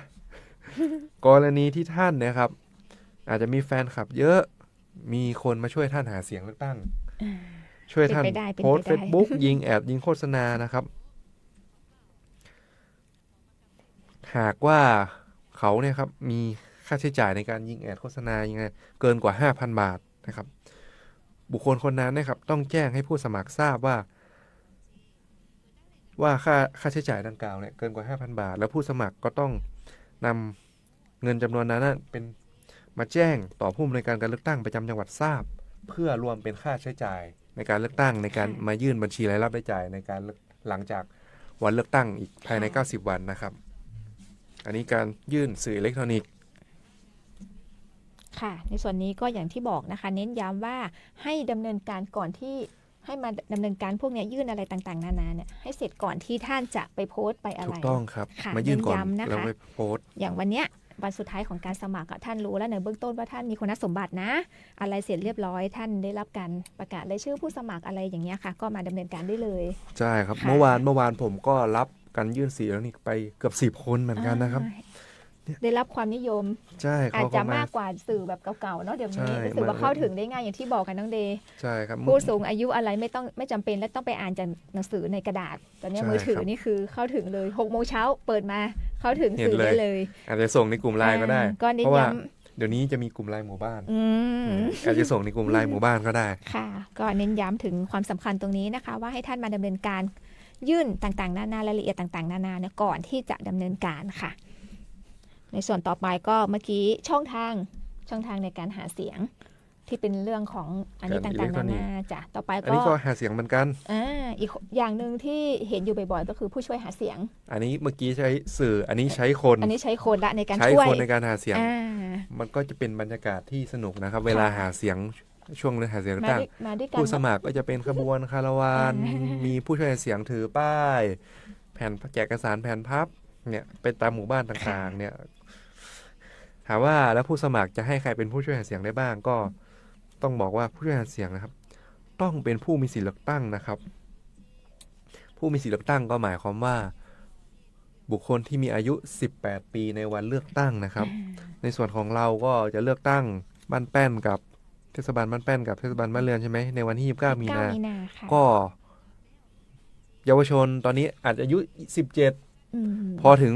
กรณีที่ท่านเนี่ยครับอาจจะมีแฟนคลับเยอะมีคนมาช่วยท่านหาเสียงเลือกตั้งช่วยท่านโพสต์ Facebook ยิงแอดยิงโฆษณานะครับหากว่าเขาเนี่ยครับมีค่าใช้จ่ายในการยิงแอดโฆษณายังไงเกินกว่า 5,000 บาทนะครับบุคคลคนนั้นนะครับต้องแจ้งให้ผู้สมัครทราบว่าค่าใช้จ่ายดังกล่าวเนี่ยเกินกว่า 5,000 บาทแล้วผู้สมัครก็ต้องนำเงินจำนวนนั้นเป็นมาแจ้งต่อผู้อำนวยการการเลือกตั้งประจำจังหวัดทราบเพื่อรวมเป็นค่าใช้จ่ายในการเลือกตั้งในการมายื่นบัญชีรายรับรายจ่ายในการหลังจากวันเลือกตั้งอีกภายใน90 วันนะครับอันนี้การยื่นสื่ออิเล็กทรอนิกส์ค่ะในส่วนนี้ก็อย่างที่บอกนะคะเน้นย้ำว่าให้ดำเนินการก่อนที่ให้มาดำเนินการพวกนี้ยื่นอะไรต่างๆนานาเนี่ยให้เสร็จก่อนที่ท่านจะไปโพสต์ไปอะไรถูกต้องครับมายื่นก่อนแล้วไปโพสต์อย่างวันเนี้ยวันสุดท้ายของการสมัครท่านรู้แล้วในเบื้องต้นว่าท่านมีคุณสมบัตินะอะไรเสร็จเรียบร้อยท่านได้รับการประกาศรายชื่อผู้สมัครอะไรอย่างเงี้ยค่ะก็มาดำเนินการได้เลยใช่ครับเมื่อวานผมก็รับการยื่นสื่ออิเล็กทรอนิกส์ไปเกือบ10 คนเหมือนกันนะครับได้รับความนิยมอาจจะมากกว่าสื่อแบบเก่าๆเนาะเดี๋ยวนี้สื่อว่าเข้าถึงได้ง่ายอย่างที่บอกกันน้องเดย์ใช่ครับผู้สูงอายุอะไรไม่จำเป็นและต้องไปอ่านจากหนังสือในกระดาษตอนนี้มือถือนี่คือเข้าถึงเลย6 โมงเช้าเปิดมาเข้าถึงสื่อได้เลยอาจจะส่งในกลุ่มไลน์ก็ได้เพราะว่าเดี๋ยวนี้จะมีกลุ่มไลน์หมู่บ้านอาจจะส่งในกลุ่มไลน์หมู่บ้านก็ได้ค่ะก็เน้นย้ำถึงความสำคัญตรงนี้นะคะว่าให้ท่านมาดำเนินการยื่นต่างๆนานารายละเอียดต่างๆนานาเนี่ยก่อนที่จะดำเนินการค่ะในส่วนต่อไปก็เมื่อกี้ช่องทางในการหาเสียงที่เป็นเรื่องของอันนี้ต่างๆนานาจ้ะต่อไปก็อันนี้ก็หาเสียงเหมือนกันอีกอย่างนึงที่เห็นอยู่บ่อยๆก็คือผู้ช่วยหาเสียงอันนี้เมื่อกี้ใช้สื่ออันนี้ใช้คนละในการช่วยใช้คนในการหาเสียงมันก็จะเป็นบรรยากาศที่สนุกนะครับเวลาหาเสียงช่วงหาเสียงตั้งผู้สมัครก็จะเป็นขบวนคาราวานมีผู้ช่วยหาเสียงถือป้ายแผ่นแจกเอกสารแผ่นพับเนี่ยไปตามหมู่บ้านต่างๆเนี่ยถามว่าแล้วผู้สมัครจะให้ใครเป็นผู้ช่วยหาเสียงได้บ้างก็ต้องบอกว่าผู้ช่วยหาเสียงนะครับต้องเป็นผู้มีสิทธิเลือกตั้งนะครับผู้มีสิทธิเลือกตั้งก็หมายความว่าบุคคลที่มีอายุ18 ปีในวันเลือกตั้งนะครับในส่วนของเราก็จะเลือกตั้งบ้านแป้นกับเทศบาลบ้านแป้นกับเทศบาลบ้านเรือนใช่ไหมในวันที่29 มีนาก็เยาวชนตอนนี้อาจจะอายุ17พอถึง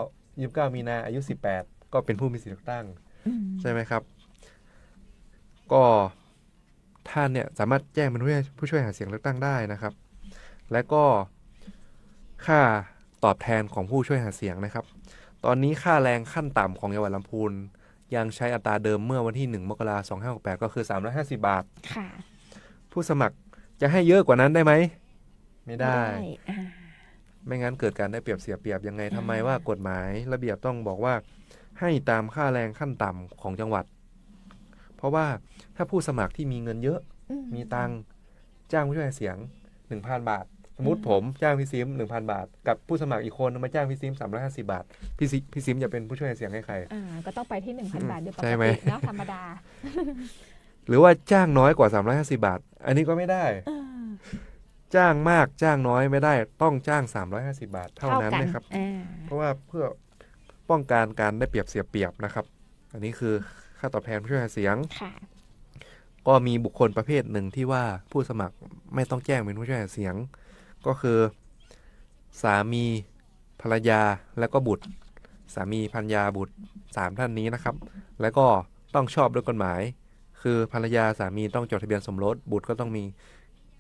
29 มีนาอายุ18ก็เป็นผู้มีสิทธิเลือกตั้งใช่ไหมครับ ก็ท่านเนี่ยสามารถแจ้งเป็นผู้ช่วยหาเสียงเลือกตั้งได้นะครับและก็ค่าตอบแทนของผู้ช่วยหาเสียงนะครับตอนนี้ค่าแรงขั้นต่ำของจังหวัดลำพูนยังใช้อัตราเดิมเมื่อวันที่1 มกราคม 2568 ก็คือ350 บาทค่ะผู้สมัครจะให้เยอะกว่านั้นได้ไหมไม่ได้ไม่งั้นเกิดการได้เปรียบเสียเปรียบยังไงทำไมว่ากฎหมายระเบียบต้องบอกว่าให้ตามค่าแรงขั้นต่ำของจังหวัดเพราะว่าถ้าผู้สมัครที่มีเงินเยอะมีตังจ้างผู้ช่วยหาเสียง 1,000 บาทสมมติผมจ้างพี่ซิม 1,000 บาทกับผู้สมัครอีกคนมาจ้างพี่ซิม350 บาทพี่ซิมจะเป็นผู้ช่วยหาเสียงให้ใครก็ต้องไปที่ 1,000 บาทโดยปกติเนาะธรรมดาหรือว่าจ้างน้อยกว่า350 บาทอันนี้ก็ไม่ได้จ้างมากจ้างน้อยไม่ได้ต้องจ้าง350 บาทเท่านั้นนะครับเพราะว่าเพื่อป้องกันการได้เปรียบเสียเปรียบนะครับอันนี้คือค่าตอบแทนผู้ช่วยหาเสียงก็มีบุคคลประเภทหนึ่งที่ว่าผู้สมัครไม่ต้องแจ้งเป็นผู้ช่วยหาเสียงก็คือสามีภรรยาและก็บุตรสามีภรรยาบุตร3ท่านนี้นะครับแล้วก็ต้องชอบด้วยกฎหมายคือภรรยาสามีต้องจดทะเบียนสมรสบุตรก็ต้องมี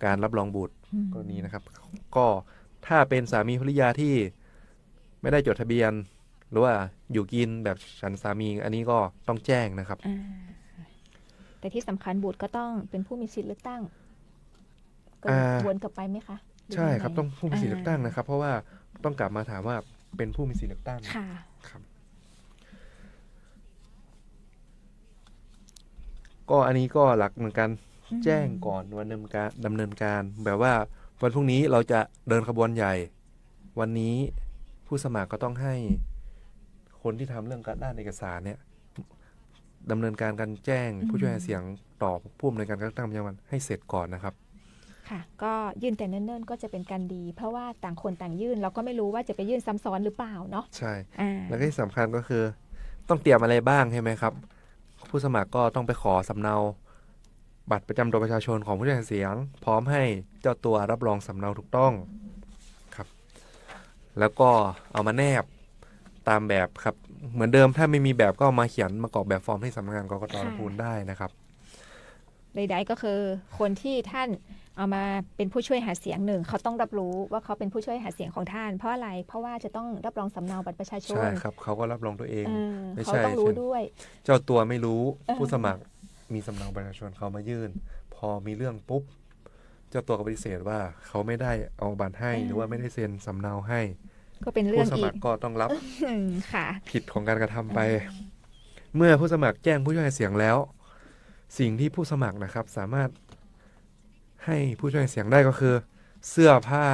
การรับรองบุตรกรณีนะครับก็ถ้าเป็นสามีภรรยาที่ไม่ได้จดทะเบียนหรือว่าอยู่กินแบบฉันสามีอันนี้ก็ต้องแจ้งนะครับแต่ที่สำคัญบุตรก็ต้องเป็นผู้มีสิทธิเลือกตั้งก็วนกลับไปไหมคะใช่ครับต้องผู้มีสิทธิเลือกตั้งนะครับเพราะว่าต้องกลับมาถามว่าเป็นผู้มีสิทธิเลือกตั้งค่ะครับก็อันนี้ก็หลักเหมือนกันแจ้งก่อนวันดำเนินการแบบว่าวันพรุ่งนี้เราจะเดินขบวนใหญ่วันนี้ผู้สมัครก็ต้องให้คนที่ทำเรื่องการด้านเอกสารเนี่ยดำเนินการแจ้งผู้ช่วยหาเสียงต่อผู้อำนวยการการเลือกตั้งประจำวันให้เสร็จก่อนนะครับค่ะก็ยื่นแต่เนิ่นๆก็จะเป็นการดีเพราะว่าต่างคนต่างยื่นเราก็ไม่รู้ว่าจะไปยื่นซ้ำซ้อนหรือเปล่าเนาะใช่แล้วก็ที่สำคัญก็คือต้องเตรียมอะไรบ้างใช่ไหมครับผู้สมัครก็ต้องไปขอสำเนาบัตรประจำตัวประชาชนของผู้ช่วยหาเสียงพร้อมให้เจ้าตัวรับรองสำเนาถูกต้องครับแล้วก็เอามาแนบตามแบบครับเหมือนเดิมถ้าไม่มีแบบก็มาเขียนมากรอกแบบฟอร์มที่สำนักงานกกต.ลำพูนได้นะครับใดๆก็คือคนที่ท่านเอามาเป็นผู้ช่วยหาเสียงหนึ่งเขาต้องรับรู้ว่าเขาเป็นผู้ช่วยหาเสียงของท่านเพราะอะไรเพราะว่าจะต้องรับรองสำเนาบัตรประชาชนใช่ครับเขาก็รับรองตัวเองไม่ใช่เขาต้องรู้ด้วยเจ้าตัวไม่รู้ผู้สมัครมีสำเนาบัตรประชาชนเขามายื่นพอมีเรื่องปุ๊บเจ้าตัวก็ปฏิเสธว่าเขาไม่ได้เอาบัตรให้หรือว่าไม่ได้เซ็นสำเนาให้ก็เป็นเรื่องผู้สมัครก็ต้องรับค่ะผิดของการกระทำไปเมื่อผู้สมัครแจ้งผู้ช่วยหาเสียงแล้วสิ่งที่ผู้สมัครนะครับสามารถให้ผู้ช่วยหาเสียงได้ก็คือเสื้อผ้า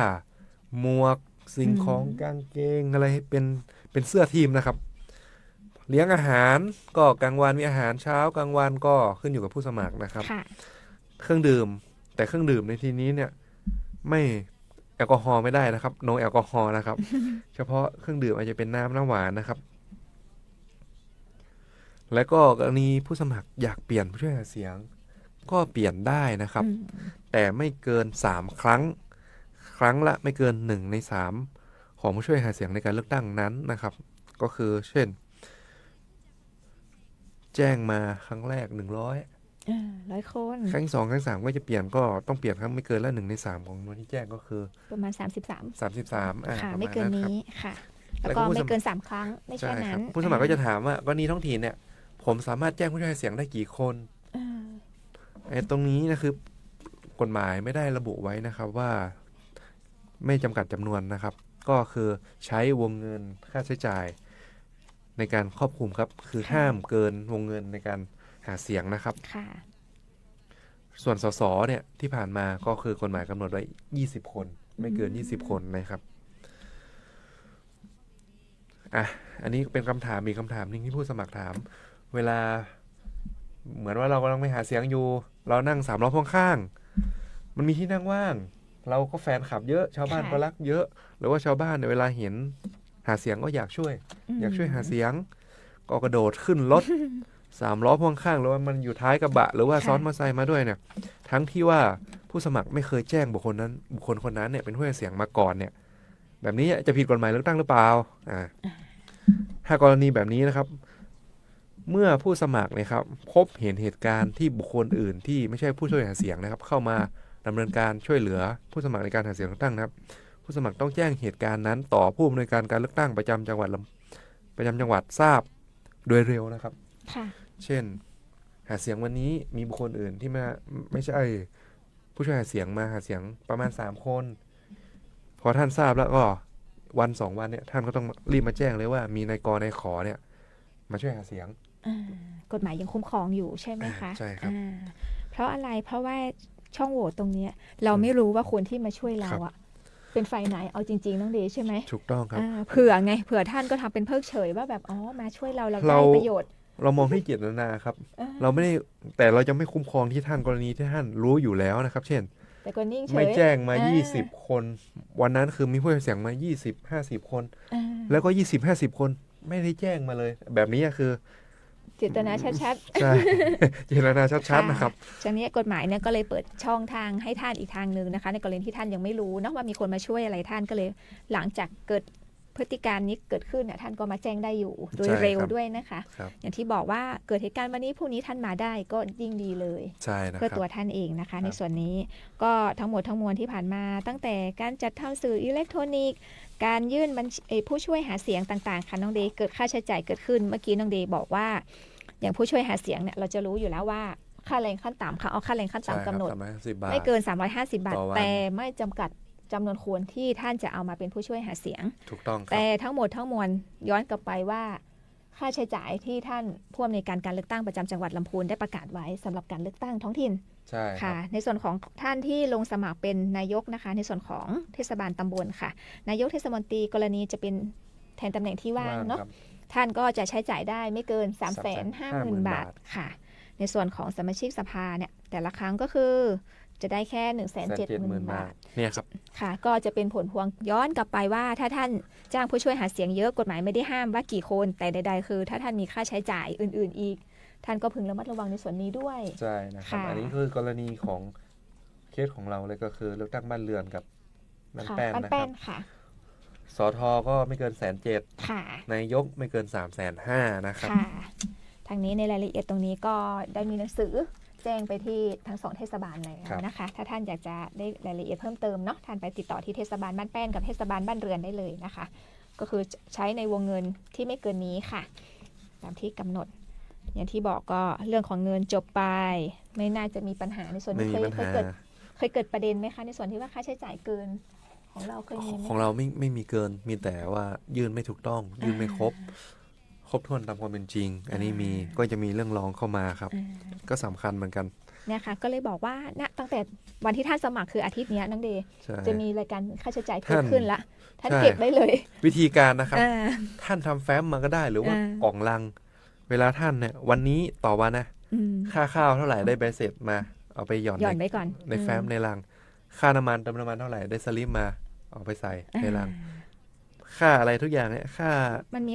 หมวกสิ่งของกางเกงอะไรเป็นเสื้อทีมนะครับเลี้ยงอาหารก็กลางวันมีอาหารเช้ากลางวันก็ขึ้นอยู่กับผู้สมัครนะครับเครื่องดื่มแต่เครื่องดื่มในที่นี้เนี่ยไม่แอลกอฮอล์ไม่ได้นะครับโนแอลกอฮอล์นะครับเฉพาะเครื่องดื่มอาจจะเป็นน้ำหวานนะครับและก็กรณีผู้สมัครอยากเปลี่ยนผู้ช่วยหาเสียงก็เปลี่ยนได้นะครับแต่ไม่เกิน3ครั้งละไม่เกิน1 ใน 3ของผู้ช่วยหาเสียงในการเลือกตั้งนั้นนะครับก็คือเช่นแจ้งมาครั้งแรก100คนครั้ง2ครั้ง3ก็จะเปลี่ยนก็ต้องเปลี่ยนครั้งไม่เกินละ1 ใน 3ของวันที่แจ้งก็คือประมาณ33ค่ะไม่เกินนี้ค่ะแล้วก็ไม่เกิน3ครั้งไม่ใช่นั้นผู้สมัครก็จะถามว่ากรณีท้องถิ่นเนี่ยผมสามารถแจ้งผู้ช่วยหาเสียงได้กี่คนตรงนี้นะคือกฎหมายไม่ได้ระบุไว้นะครับว่าไม่จำกัดจำนวนนะครับก็คือใช้วงเงินค่าใช้จ่ายในการครอบคลุมครับคือห้ามเกินวงเงินในการหาเสียงนะครับส่วนสสเนี่ยที่ผ่านมาก็คือกฎหมายกำหนดไว้20 คนไม่เกิน20 คนนะครับอันนี้เป็นคำถามมีคำถามนึงที่ผู้สมัครถามเวลาเหมือนว่าเรากำลังไปหาเสียงอยู่เรานั่ง3 ล้อพ่วงข้างมันมีที่นั่งว่างเราก็แฟนคลับเยอะชาวบ้านก็รักเยอะหรือว่าชาวบ้านเนี่ยเวลาเห็นหาเสียงก็อยากช่วยหาเสียงก็กระโดดขึ้นรถ3 ล้อพ่วงข้างหรือว่ามันอยู่ท้ายกระบะหรือว่าซ้อนมอเตอร์ไซค์มาด้วยเนี่ยทั้งที่ว่าผู้สมัครไม่เคยแจ้งบุคคลคนนั้นเนี่ยเป็นผู้หาเสียงมาก่อนเนี่ยแบบนี้จะผิดกฎหมายเลือกตั้งหรือเปล่าถ้ากรณีแบบนี้นะครับ เมื่อผู้สมัครนะครับพบเห็นเหตุการณ์ที่บุคคลอื่นที่ไม่ใช่ผู้ช่วยหาเสียงนะครับเข้ามาดำเนินการช่วยเหลือผู้สมัครในการหาเสียงเลือกตั้งนะครับผู้สมัครต้องแจ้งเหตุการณ์นั้นต่อผู้อำนวยการการเลือกตั้งประจำจังหวัดทราบโดยเร็วนะครับเช่นหาเสียงวันนี้มีบุคคลอื่นที่ไม่ใช่ผู้ช่วยหาเสียงมาหาเสียงประมาณ3คนพอท่านทราบแล้วก็วัน2วันเนี่ยท่านก็ต้องรีบมาแจ้งเลยว่ามีนายกนายขอเนี่ยมาช่วยหาเสียงกฎหมายยังคุ้มครองอยู่ใช่ไหมคะใช่ครับเพราะอะไรเพราะว่าช่องโหว่ตรงนี้เราไม่รู้ว่าคนที่มาช่วยเราอะเป็นฝ่ายไหนเอาจริงๆน้องเดชใช่ไหมถูกต้องครับเผื่อท่านก็ทำเป็นเพิกเฉยว่าแบบมาช่วยเราได้ประโยชน์เรามองที่เจตนาครับเราไม่ได้แต่เราจะไม่คุ้มครองที่ท่านกรณีที่ท่านรู้อยู่แล้วนะครับเช่นแต่ก็นิ่งเฉยไม่แจ้งมา20คนวันนั้นคือมีผู้เสียงมา20-50คนแล้วก็20-50คนไม่ได้แจ้งมาเลยแบบนี้คือเจตนาชัดๆใช่เจตนาชัดๆนะครับฉะนั้นกฎหมายเนี่ยก็เลยเปิดช่องทางให้ท่านอีกทางนึงนะคะในกรณีที่ท่านยังไม่รู้เนาะว่ามีคนมาช่วยอะไรท่านก็เลยหลังจากเกิดพฤติการนี้เกิดขึ้นเนี่ยท่านก็มาแจ้งได้อยู่โดยเร็วด้วยนะคะอย่างที่บอกว่าเกิดเหตุการณ์วันนี้พรุ่งนี้ท่านมาได้ก็ยิ่งดีเลยเพื่อตัวท่านเองนะคะในส่วนนี้ก็ทั้งหมดทั้งมวลที่ผ่านมาตั้งแต่การจัดทำสื่ออิเล็กทรอนิกส์การยื่นผู้ช่วยหาเสียงต่างๆค่ะน้องเดย์เกิดค่าใช้จ่ายเกิดขึ้นเมื่อกี้น้องเดย์บอกว่าอย่างผู้ช่วยหาเสียงเนี่ยเราจะรู้อยู่แล้วว่าค่าแรงขั้นต่ำค่ะเอาค่าแรงขั้นต่ำกำหนดไม่เกิน350 บาทแต่ไม่จำกัดจำนวนคนที่ท่านจะเอามาเป็นผู้ช่วยหาเสียงถูกต้องแต่ทั้งหมดทั้งมวลย้อนกลับไปว่าค่าใช้จ่ายที่ท่านผู้อำนวยการการเลือกตั้งประจำจังหวัดลำพูนได้ประกาศไว้สำหรับการเลือกตั้งท้องถิ่นใช่ค่ะในส่วนของท่านที่ลงสมัครเป็นนายกนะคะในส่วนของเทศบาลตำบลค่ะนายกเทศมนตรีกรณีจะเป็นแทนตำแหน่งที่ว่างเนาะท่านก็จะใช้จ่ายได้ไม่เกิน 350,000 บาทค่ะในส่วนของสมาชิกสภาเนี่ยแต่ละครั้งก็คือจะได้แค่ 170,000 บาทเนี่ยครับค่ะก็จะเป็นผลพวงย้อนกลับไปว่าถ้าท่านจ้างผู้ช่วยหาเสียงเยอะกฎหมายไม่ได้ห้ามว่ากี่คนแต่ใดๆคือถ้าท่านมีค่าใช้จ่ายอื่นๆอีกท่านก็พึงระมัดระวังในส่วนนี้ด้วยใช่นะครับอันนี้คือกรณีของเคสของเราเลยก็คือเลือกตั้งบ้านเรือนกับบ้านแป้นนะครับสทก็ไม่เกิน170,000นายกไม่เกิน350,000นะครับทางนี้ในรายละเอียดตรงนี้ก็ได้มีหนังสือแจ้งไปที่ทั้ง2เทศบาลแล้วนะคะถ้าท่านอยากจะได้รายละเอียดเพิ่มเติมเนาะท่านไปติดต่อที่เทศบาลบ้านแป้นกับเทศบาลบ้านเรือนได้เลยนะคะก็คือใช้ในวงเงินที่ไม่เกินนี้ค่ะตามที่กำหนดอย่างที่บอกก็เรื่องของเงินจบไปไม่น่าจะมีปัญหาในส่วนนี้เคยเกิดประเด็นไหมคะในส่วนที่ว่าค่าใช้จ่ายเกินของเราเคยมีไหมของเราไม่มีเกินมีแต่ว่ายื่นไม่ถูกต้องยื่นไม่ครบถ้วนตามความเป็นจริงอันนี้ก็จะมีเรื่องร้องเข้ามาครับก็สำคัญเหมือนกันเนี่ยค่ะก็เลยบอกว่าตั้งแต่วันที่ท่านสมัครคืออาทิตย์นี้น้องเดย์จะมีรายการค่าใช้จ่ายเกิดขึ้นละท่านเก็บได้เลยวิธีการนะครับท่านทำแฟ้มมาก็ได้หรือว่ากล่องลังเวลาท่านเนี่ยวันนี้ต่อวันนะค่าข้าวเท่าไหร่ได้ใบเสร็จมาเอาไปหย่อนไว้ก่อนในแฟ้มในลังค่าน้ำมันเติมน้ำมันเท่าไหร่ได้สลิปมาเอาไปใส่ในลังค่าอะไรทุกอย่างเนี่ยค่า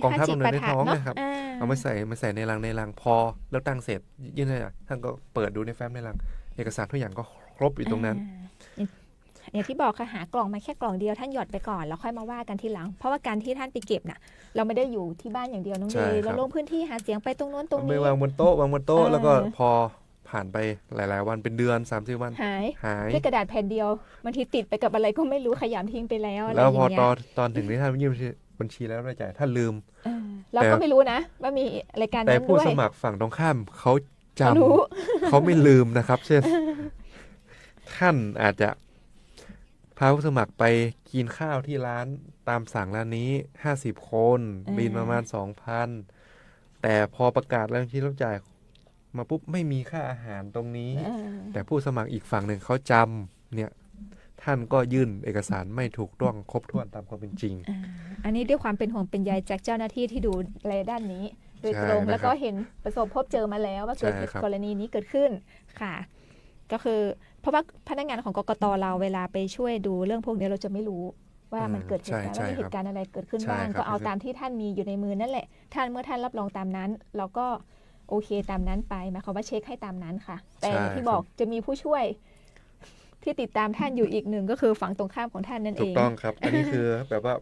กองทัพบำเหน็จในท้องนะครับเอามาใส่ในลังพอแล้วตั้งเสร็จยื่นให้ท่านก็เปิดดูในแฟ้มในลังเอกสารทุกอย่างก็ครบอยู่ตรงนั้นอย่างที่บอกค่ะหากล่องมาแค่กล่องเดียวท่านหยอดไปก่อนแล้วค่อยมาว่ากันทีหลังเพราะว่าการที่ท่านไปเก็บน่ะเราไม่ได้อยู่ที่บ้านอย่างเดียวน้องเดย์เราลงพื้นที่หาเสียงไปตรงโน้นตรงนี้ไม่วางบนโต๊ะแล้วก็พอผ่านไปหลายๆวันเป็นเดือน30 วันหายแค่กระดาษแผ่นเดียวบางทีติดไปกับอะไรก็ไม่รู้ขยำทิ้งไปแล้วแล้วพอตอนถึงที่ท่านยื่นบัญชีแล้วรายจ่ายท่านลืมเราก็ไม่รู้นะว่ามีรายการนั้นด้วยแต่ผู้สมัครฝั่งตรงข้ามเขาจำเขาไม่ลืมนะครับเช่นท่านอาจจะพาผู้สมัครไปกินข้าวที่ร้านตามสั่งร้านนี้50 คนบินประมาณ 2,000 แต่พอประกาศแล้วที่รับจ่ายมาปุ๊บไม่มีค่าอาหารตรงนี้แต่ผู้สมัครอีกฝั่งหนึ่งเขาจำเนี่ยท่านก็ยื่นเอกสารไม่ถูกต้องครบถ้วนตามความเป็นจริงอันนี้ด้วยความเป็นห่วงเป็นใยจากเจ้าหน้าที่ที่ดูแลด้านนี้โดยตรงแล้วก็เห็นประสบพบเจอมาแล้วว่าเกิดกรณีนี้เกิดขึ้นค่ะก็คือเพราะว่าพนักงานของกกต.เราเวลาไปช่วยดูเรื่องพวกนี้เราจะไม่รู้ว่ามันเกิดเหตุการณ์ว่าเหตุการณ์อะไรเกิดขึ้นบ้างก็เอาตามที่ท่านมีอยู่ในมือนั่นแหละท่านเมื่อท่านรับรองตามนั้นเราก็โอเคตามนั้นไปหมายความว่าเช็คให้ตามนั้นค่ะแต่ที่บอกจะมีผู้ช่วยที่ติดตามท่านอยู่อีกหนึ่งก็คือฝั่งตรงข้ามของท่านนั่นเองถูกต้องครับอันนี้คือแบบว่า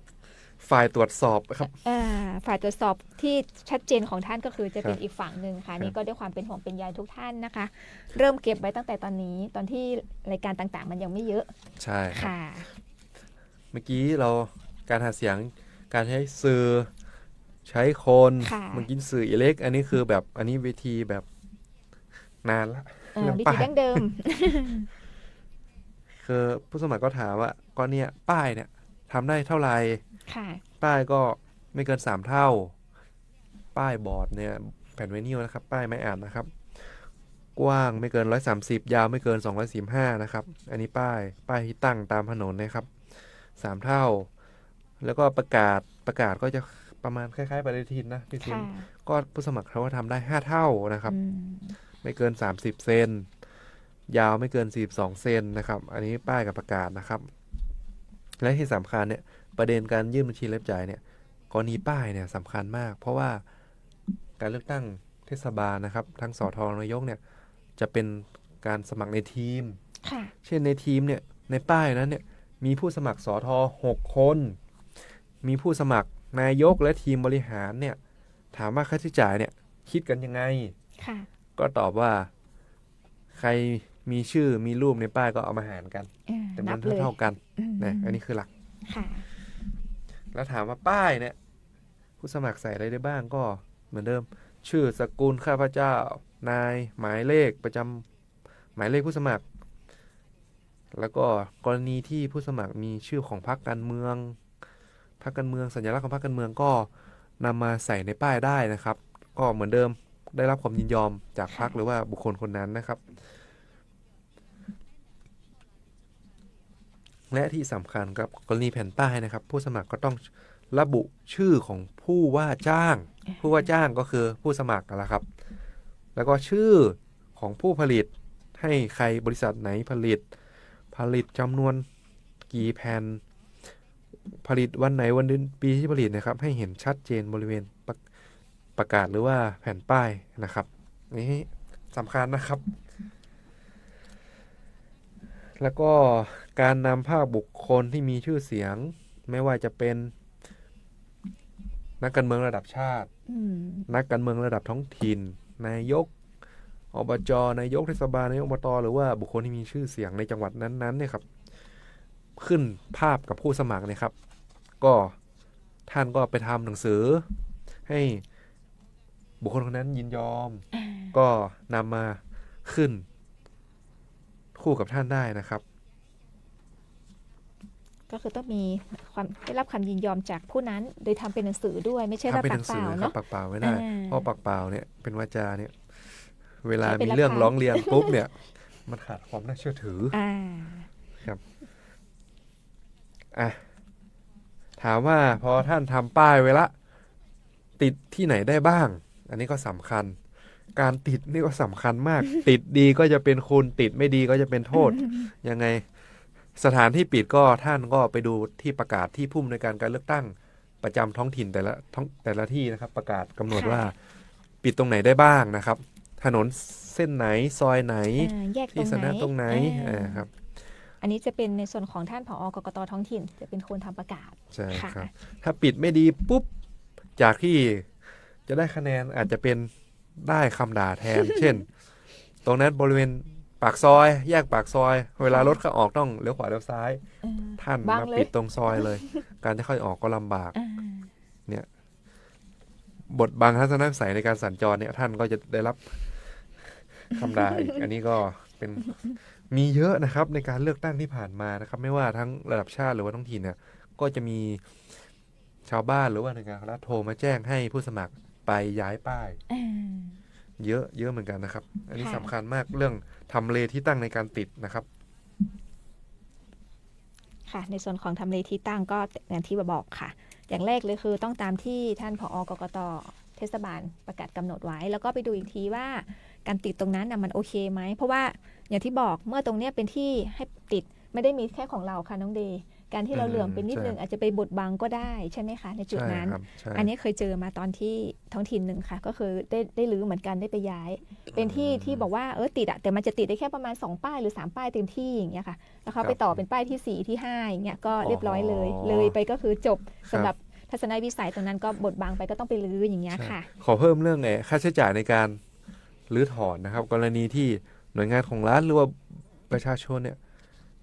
ฝ่ายตรวจสอบครับ ฝ่ายตรวจสอบที่ชัดเจนของท่านก็คือจะเป็น ครับ อีกฝั่งหนึ่งค่ะ ครับ นี่ก็ด้วยความเป็นห่วงเป็นใยทุกท่านนะคะ เริ่มเก็บไว้ตั้งแต่ตอนนี้ตอนที่รายการต่างๆ มันยังไม่เยอะ ใช่ครับ ค่ะ เมื่อกี้เราการหาเสียงการใช้สื่อใช้คน ค่ะ เมื่อกี้สื่ออิเล็กอันนี้คือแบบอันนี้วิธีแบบนานละ วิธีดั้งเดิม คือผู้สมัครก็ถามว่าก็เนี่ยป้ายเนี่ยทำได้เท่าไหร่ ค่ะ ป้ายก็ไม่เกิน3เท่าป้ายบอร์ดเนี่ยแผ่นไวนิลนะครับป้ายไม้อ่านนะครับกว้างไม่เกิน130ยาวไม่เกิน245นะครับอันนี้ป้ายที่ตั้งตามถนนนะครับ3เท่าแล้วก็ประกาศก็จะประมาณคล้ายๆปฏิทินนะพี่ซิม ค่ะ ก็ผู้สมัครเขาก็ทำได้5เท่านะครับ อืม ไม่เกิน30เซนยาวไม่เกิน42เซนนะครับอันนี้ป้ายกับประกาศนะครับและที่สำคัญเนี่ยประเด็นการยื่นบัญชีรายจ่ายเนี่ยกรณีป้ายเนี่ยสำคัญมากเพราะว่าการเลือกตั้งเทศบาลนะครับทั้งสทนายกเนี่ยจะเป็นการสมัครในทีม ค่ะ เช่นในทีมเนี่ยในป้ายนั้นเนี่ยมีผู้สมัครสท6คน มีผู้สมัครนายกและทีมบริหารเนี่ยถามว่าค่าใช้จ่ายเนี่ยคิดกันยังไง ค่ะ ก็ตอบว่าใครมีชื่อมีรูปในป้ายก็เอามาหารกันจำน นั ว บ น เลย เท่ากัน อืม นะอันนี้คือหลัก ค่ะ แล้วถามว่าป้ายเนี่ยผู้สมัครใส่อะไรได้บ้างก็เหมือนเดิม ชื่อสกุลข้าพเจ้านายหมายเลขประจำหมายเลขผู้สมัคร แล้วก็กรณีที่ผู้สมัครมีชื่อของพรรคการเมืองสัญลักษณ์ของพรรคการเมืองก็นำมาใส่ในป้ายได้นะครับ ก็เหมือนเดิมได้รับความยินยอมจากพรรคหรือว่าบุคคลคนนั้นนะครับ และที่สำคัญครับกรณีแผ่นป้ายนะครับ ผู้สมัครก็ต้องระบุชื่อของผู้ว่าจ้าง ผู้ว่าจ้างก็คือผู้สมัครนั่นแหละครับ แล้วก็ชื่อของผู้ผลิตให้ใครบริษัทไหนผลิตจำนวนกี่แผ่นผลิตวันไหนวันเดือนปีที่ผลิตนะครับ ให้เห็นชัดเจนบริเวณประกาศหรือว่าแผ่นป้ายนะครับนี่สำคัญนะครับ แล้วก็การนำภาพบุคคลที่มีชื่อเสียง ไม่ว่าจะเป็นนักการเมืองระดับชาติ อืม นักการเมืองระดับท้องถิ่น นายกอบจนายกเทศบาลนายกอบตหรือว่าบุคคลที่มีชื่อเสียงในจังหวัดนั้นๆเนี่ยครับขึ้นภาพกับผู้สมัครเนี่ยครับ ก็ท่านก็ไปทำหนังสือให้บุคคลคนนั้นยินยอม ก็นำมาขึ้นคู่กับท่านได้นะครับ ก็คือต้องมีความได้รับคำยินยอมจากผู้นั้น โดยทำเป็นหนังสือด้วยไม่ใช่ว่า ทำเป็น ปา ห ก นัง เป สื ล่า อครับ เนาะ ปากเปล่าไม่ได้ เพราะปากเปล่าเนี่ยเป็นวาจาเนี่ยเวลา ใช้เป็น มีเรื่อง หลักฐาน ร้องเรียนปุ๊บเนี่ยมันขาดความน่าเชื่อถือ อ่ะถามว่าพอท่านทำป้ายไว้ละติดที่ไหนได้บ้าง อันนี้ก็สำคัญ การติดนี่ก็สำคัญมาก ติดดีก็จะเป็นคุณติดไม่ดีก็จะเป็นโทษ ยังไงสถานที่ปิดก็ท่านก็ไปดูที่ประกาศที่ผู้อำนวยการการเลือกตั้งประจำท้องถิ่นแต่ละที่นะครับ ประกาศกำหนด ค่ะ ว่าปิดตรงไหนได้บ้างนะครับ ถนนเส้นไหนซอยไหน แยกตร ที่ ง ส ไหน นะตรงไหนครับ อันนี้จะเป็นในส่วนของท่านผอกกตท้องถิ่น จะเป็นคนทำประกาศ ใช่ ค่ะ ครับ ถ้าปิดไม่ดีปุ๊บ จากที่จะได้คะแนนอาจจะเป็นได้คำด่าแท น เช่น ตรงนั้นบริเวณปากซอย แยกปากซอย เวลารถเข้าออกต้องเลี้ยวขวาเลี้ยวซ้าย ท่าน บัง มา เลย ปิดตรงซอยเลย การจะค่อยออกก็ลำบาก บทบังทัศนวิสัยในการสัญจรเนี่ยท่านก็จะได้รับคำด่าอีก อันนี้ก็เป็นมีเยอะนะครับในการเลือกตั้งที่ผ่านมานะครับ ไม่ว่าทั้งระดับชาติหรือว่าท้องถิ่นเนี่ย ก็จะมีชาวบ้านหรือว่าหน่วยงานของรัฐโทรมาแจ้งให้ผู้สมัครไปย้ายป้าย เยอะเหมือนกันนะครับ อันนี้ ค่ะ สำคัญมากเรื่องทำเลที่ตั้งในการติดนะครับ ค่ะ ในส่วนของทำเลที่ตั้งก็อย่างที่บอกค่ะ อย่างแรกเลยคือต้องตามที่ท่านผอกกตเทศบาลประกาศกำหนดไว้ แล้วก็ไปดูอีกทีว่าการติดตรงนั้นมันโอเคไหม เพราะว่าอย่างที่บอกเมื่อตรงเนี้ยเป็นที่ให้ติดไม่ได้มีแค่ของเราค่ะน้องเดย์การที่เราเหลื่อมไปนิดนึง ใช่ อาจจะไปบดบังก็ได้ใช่ไหมคะในจุด ใช่ นั้น ครับใช่ อันนี้เคยเจอมาตอนที่ท้องถิ่นหนึ่งค่ะ ก็คือได้รื้อเหมือนกันได้ไปย้าย เป็นที่บอกว่าติดอะแต่มันจะติดได้แค่ประมาณ2ป้ายหรือ3ป้ายเต็มที่อย่างเงี้ยค่ะแล้วเขาไปต่อเป็นป้ายที่4ที่5อย่างเงี้ยก็เรียบร้อยเลย เลยไปก็คือจบสำหรับ ทัศนวิสัยตรงนั้นก็บดบังไปก็ต้องไปรื้ออย่างเงี้ยค่ะขอเพิ่มเรื่องค่าใช้จ่ายในการรื้อถอนนะครับกรณีที่หน่วยงานของรัฐหรือว่าประชาชนเนี่ย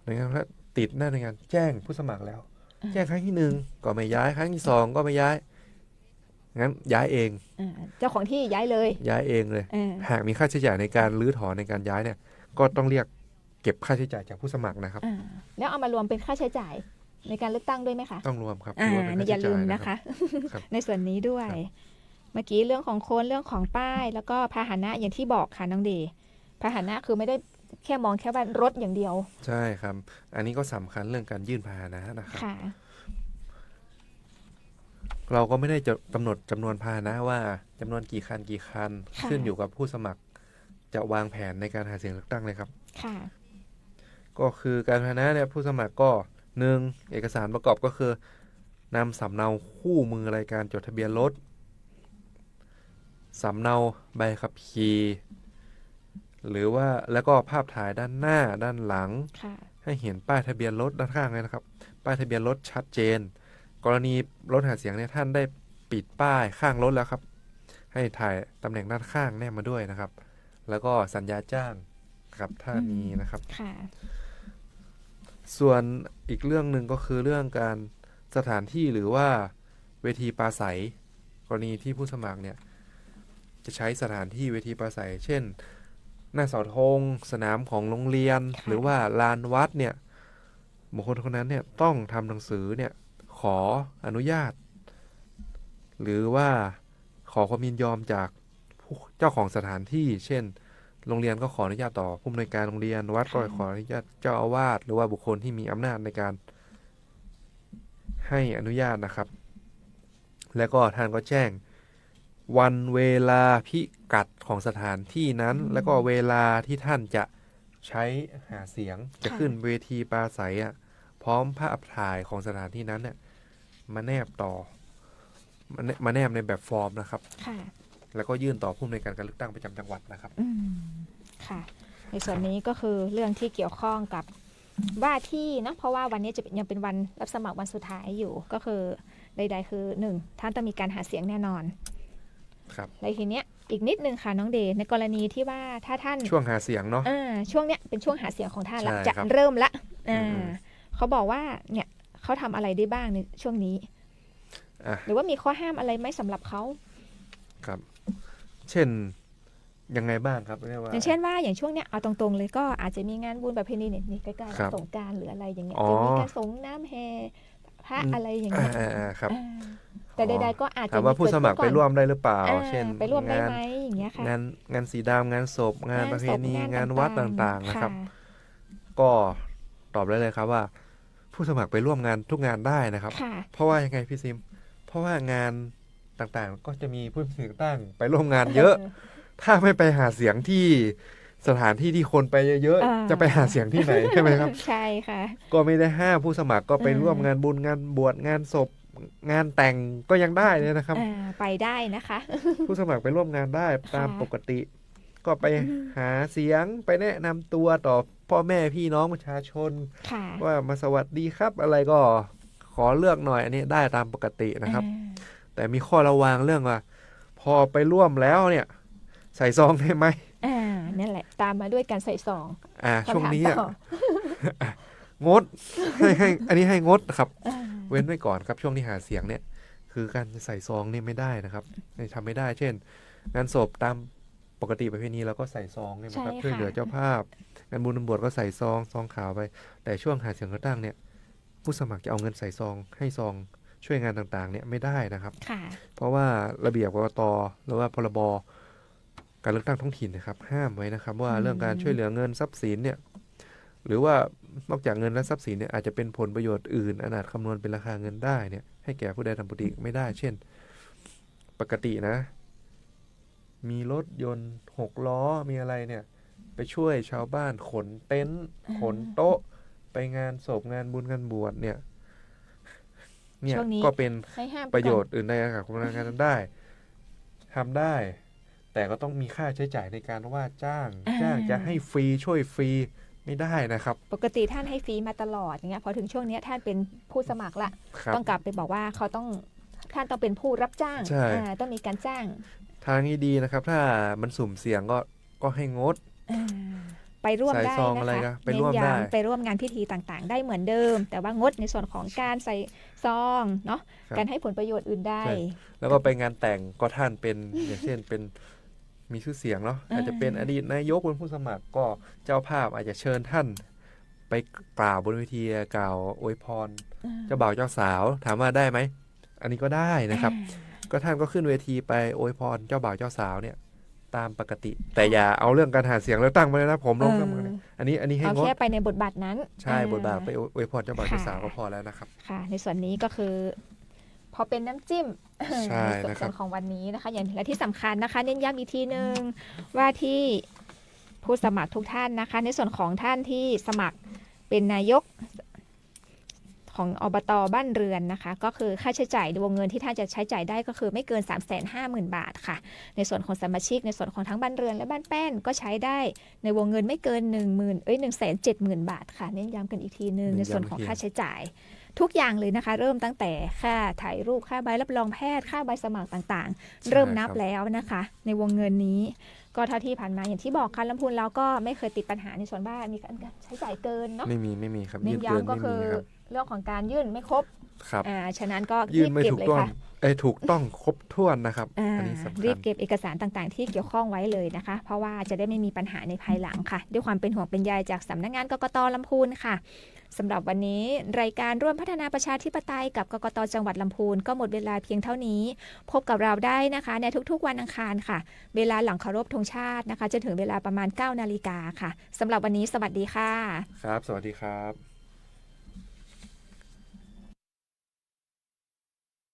หน่วยงานรัฐติดหน้าในงานแจ้งผู้สมัครแล้วแจ้งครั้งที่1ก็ไม่ย้ายครั้งที่2ก็ไม่ย้ายงั้นย้ายเองเจ้าของที่ย้ายเลยหากมีค่าใช้จ่ายในการรื้อถอนในการย้ายเนี่ยก็ต้องเรียกเก็บค่าใช้จ่ายจากผู้สมัครนะครับแล้วเอามารวมเป็นค่าใช้จ่ายในการเลือกตั้งด้วยไหมคะต้องรวมครับอย่าลืมนะคะ ในส่วนนี้ด้วยเมื่อกี้เรื่องของโค้ดเรื่องของป้ายแล้วก็พาหนะอย่างที่บอกค่ะน้องเดย์พาหนะคือไม่ได้แค่มองแค่ว่ารถอย่างเดียวใช่ครับอันนี้ก็สำคัญเรื่องการยื่นพาหนะนะครับเราก็ไม่ได้จะกำหนดจำนวนพาหนะว่าจำนวนกี่คันขึ้นอยู่กับผู้สมัครจะวางแผนในการหาเสียงเลือกตั้งเลยครับก็คือการพาหนะเนี่ยผู้สมัครก็1เอกสารประกอบก็คือนำสำเนาคู่มือรายการจดทะเบียนรถสำเนาใบขับขี่หรือว่าแล้วก็ภาพถ่ายด้านหน้าด้านหลังให้เห็นป้ายทะเบียนรถด้านข้างเลยนะครับป้ายทะเบียนรถชัดเจนกรณีรถหาเสียงเนี่ยท่านได้ปิดป้ายข้างรถแล้วครับให้ถ่ายตำแหน่งด้านข้างแนบมาด้วยนะครับแล้วก็สัญญาจ้างครับท่านี้นะครับส่วนอีกเรื่องหนึ่งก็คือเรื่องการสถานที่หรือว่าเวทีปราศัยกรณีที่ผู้สมัครเนี่ยจะใช้สถานที่เวทีปราศัยเช่นหน้าเสาธงสนามของโรงเรียนหรือว่าลานวัดเนี่ยบุคคลคนนั้นเนี่ยต้องทำหนังสือเนี่ยขออนุญาตหรือว่าขอความยินยอมจากเจ้าของสถานที่เช่นโรงเรียนก็ขออนุญาตต่อผู้อำนวยการโรงเรียนวัดก็ขออนุญาตเจ้าอาวาสหรือว่าบุคคลที่มีอำนาจในการให้อนุญาตนะครับแล้วก็ท่านก็แจ้งวันเวลาพิกัดของสถานที่นั้นแล้วก็เวลาที่ท่านจะใช้หาเสียงจะขึ้นเวทีปราศัยพร้อมภาพถ่ายของสถานที่นั้นเนี่ยมาแนบในแบบฟอร์มนะครับแล้วก็ยื่นต่อผู้อำนวยการการเลือกตั้งประจำจังหวัดนะครับค่ะในส่วนนี้ก็คือเรื่องที่เกี่ยวข้องกับว่าที่นะเพราะว่าวันนี้จะยังเป็นวันรับสมัครวันสุดท้ายอยู่ก็คือใดๆคือ1ท่านต้องมีการหาเสียงแน่นอนครับในทีเนี้ยอีกนิดนึงค่ะน้องเดย์ในกรณีที่ว่าถ้าท่านช่วงหาเสียงเนาะช่วงเนี้ยเป็นช่วงหาเสียงของท่านละจะเริ่มละเขาบอกว่าเนี่ยเขาทำอะไรได้บ้างในช่วงนี้หรือว่ามีข้อห้ามอะไรไหมสำหรับเขาครับเช่นยังไงบ้างครับอย่างเช่นว่าอย่างช่วงเนี้ยเอาตรงๆเลยก็อาจจะมีงานบุญประเพณีนี่ใกล้ๆสงกรานต์หรืออะไรอย่างเงี้ยจะมีการสงน้ำแห่พระอะไรอย่างเงี้ยครับแต่ใดๆก็อาจจะว่าผู้สมัครไปร่วมได้หรือเปล่าเช่นไปร่วมได้ไหมอย่างเงี้ยค่ะงานสีดำงานศพงานประเพณีงานวัดต่างๆนะครับก็ตอบได้เลยครับว่าผู้สมัครไปร่วมงานทุกงานได้นะครับเพราะว่ายังไงพี่ซิมเพราะว่างานต่างๆก็จะมีผู้สมัครตั้งไปร่วมงานเยอะถ้าไม่ไปหาเสียงที่สถานที่ที่คนไปเยอะๆจะไปหาเสียงที่ไหนใช่ไหมครับใช่ค่ะก็ไม่ได้ห้ามผู้สมัครก็ไปร่วมงานบุญงานบวชงานศพงานแต่งก็ยังได้เลยนะครับไปได้นะคะผู้สมัครไปร่วมงานได้ตามปกติก็ไปหาเสียงไปแนะนำตัวต่อพ่อแม่พี่น้องประชาชนว่ามาสวัสดีครับอะไรก็ขอเลือกหน่อยอันนี้ได้ตามปกตินะครับแต่มีข้อระวังเรื่องว่าพอไปร่วมแล้วเนี่ยใส่ซองได้ไหมนั่นแหละตามมาด้วยการใส่ซองช่วงนี้งดให้อันนี้ให้งดครับเว้นไว้ก่อนครับช่วงที่หาเสียงเนี่ยคือการใส่ซองนี่ไม่ได้นะครับทำไม่ได้เช่นงานศพตามปกติประเพณีเราก็ใส่ซองเนี่ยนะครับช่วยเหลือเจ้าภาพงานบุญบวชก็ใส่ซองขาวไปแต่ช่วงหาเสียงเลือกตั้งเนี่ยผู้สมัครจะเอาเงินใส่ซองให้ซองช่วยงานต่างๆเนี่ยไม่ได้นะครับเพราะว่าระเบียบกกต.หรือว่าพรบ.การเลือกตั้งท้องถิ่นนะครับห้ามไว้นะครับว่าเรื่องการช่วยเหลือเงินทรัพย์สินเนี่ยหรือว่านอกจากเงินและทรัพย์สินเนี่ยอาจจะเป็นผลประโยชน์อื่นอาจคำนวณเป็นราคาเงินได้เนี่ยให้แก่ผู้ใดทำปกติไม่ได้เช่นปกตินะมีรถยนต์6ล้อมีอะไรเนี่ยไปช่วยชาวบ้านขนเต็นท์ขนโต๊ะไปงานศพงานบุญงานบวชเนี่ยก็เป็นประโยชน์อื่นใดกับคนงานนั้นได้ทำได้แต่ก็ต้องมีค่าใช้จ่ายในการว่าจ้างจะให้ฟรีช่วยฟรีไม่ได้นะครับปกติท่านให้ฟรีมาตลอดอย่างเงี้ยพอถึงช่วงนี้ท่านเป็นผู้สมัครละต้องกลับไปบอกว่าเขาต้อง ท่านต้องเป็นผู้รับจ้าง ใช่ ต้องมีการจ้าง ทางนี้ดีนะครับถ้ามันสุ่มเสี่ยงก็ให้งด ไปร่วม ใส่ ได้ ซอง นะ อะไร คะ นะไปร่วม เน้น ได้ ย้ำไปร่วมงานพิธีต่างๆ ได้เหมือนเดิม แต่ว่างดในส่วนของการใส่ซองเนาะ ครับ การให้ผลประโยชน์อื่นได้ ใช่ แล้วก็ไปงานแต่งก็ท่านเป็น อย่างเช่นเป็นมีชื่อเสียงเนาะอาจจะเป็นอดีตนายกเป็นผู้สมัครก็เจ้าภาพอาจจะเชิญท่าน ไปกล่าวบนเวทีกล่าวอวยพรเจ้าบ่าวเจ้าสาวถามว่าได้ไหมอันนี้ก็ได้นะครับ ก็ท่านก็ขึ้นเวทีไปอวยพรเจ้าบ่าวเจ้าสาวเนี่ยตามปกติ แต่อย่าเอาเรื่องการหาเสียงแล้วตั้งมาเลยนะผมลงกันอันนี้ให้ เอา งด แค่ไปในบทบาทนั้น ใช่บทบาทไปอวยพรเจ้าบ่าว ค่ะ เจ้าสาวก็พอแล้วนะครับ ค่ะ ในส่วนนี้ก็คือ พอเป็นน้ำจิ้ม ใช่ ใน นะค ส่ รั ว บ นของวันนี้นะคะอย่างและที่สำคัญนะคะ เน้นย้ำอีกทีหนึ่งว่าที่ผู้สมัครทุกท่านนะคะ ในส่วนของท่านที่สมัครเป็นนายกของอบต.บ้านเรือนนะคะ ก็คือค่าใช้จ่ายวงเงินที่ท่านจะใช้จ่ายได้ก็คือไม่เกิน 350,000 บาทค่ะ ในส่วนของสมาชิกในส่วนของทั้งบ้านเรือนและบ้านแป้นก็ใช้ได้ในวงเงินไม่เกิน 170,000 บาทค่ะ เน้นย้ำกันอีกทีหนึ่งในส่วนของค่าใช้จ่าย ทุกอย่างเลยนะคะ เริ่มตั้งแต่ค่าถ่ายรูปค่าใบรับรองแพทย์ค่าใบสมัครต่างๆ เริ่มนับแล้วนะคะ ในวงเงินนี้ ก็เท่าที่ผ่านมาอย่างที่บอกค่ะลำพูนเราก็ไม่เคยติดปัญหาในส่วนว่ามีการใช้จ่ายเกินเนาะ ไม่มีครับ เน้ ยื น ดเกิน ย้ำก็ ไม่ คื มี อ ครับ เรื่องของการยื่นไม่ครบ ครับ ฉะนั้นก็ ยื่ รี น บ ไม่ เก็บ ถูก เลย ต้อง ค่ะ ถูกต้องครบถ้วนนะครับ อันนี้สำคั รี ญ บเก็บเอกสารต่างๆ ที่เกี่ยวข้องไว้เลยนะคะ เพราะว่าจะได้ไม่มีปัญหาในภายหลังค่ะ ด้วยความเป็นห่วงเป็นใยจากสำนักงานกกต.ลำพูนค่ะสำหรับวันนี้รายการร่วมพัฒนาประชาธิปไตยกับกกต.จังหวัดลำพูนก็หมดเวลาเพียงเท่านี้ พบกับเราได้นะคะในทุกๆวันอังคารค่ะ เวลาหลังเคารพธงชาตินะคะจนถึงเวลาประมาณ 9 นาฬิกาค่ะสำหรับวันนี้สวัสดีค่ะ ครับ สวัสดีครับ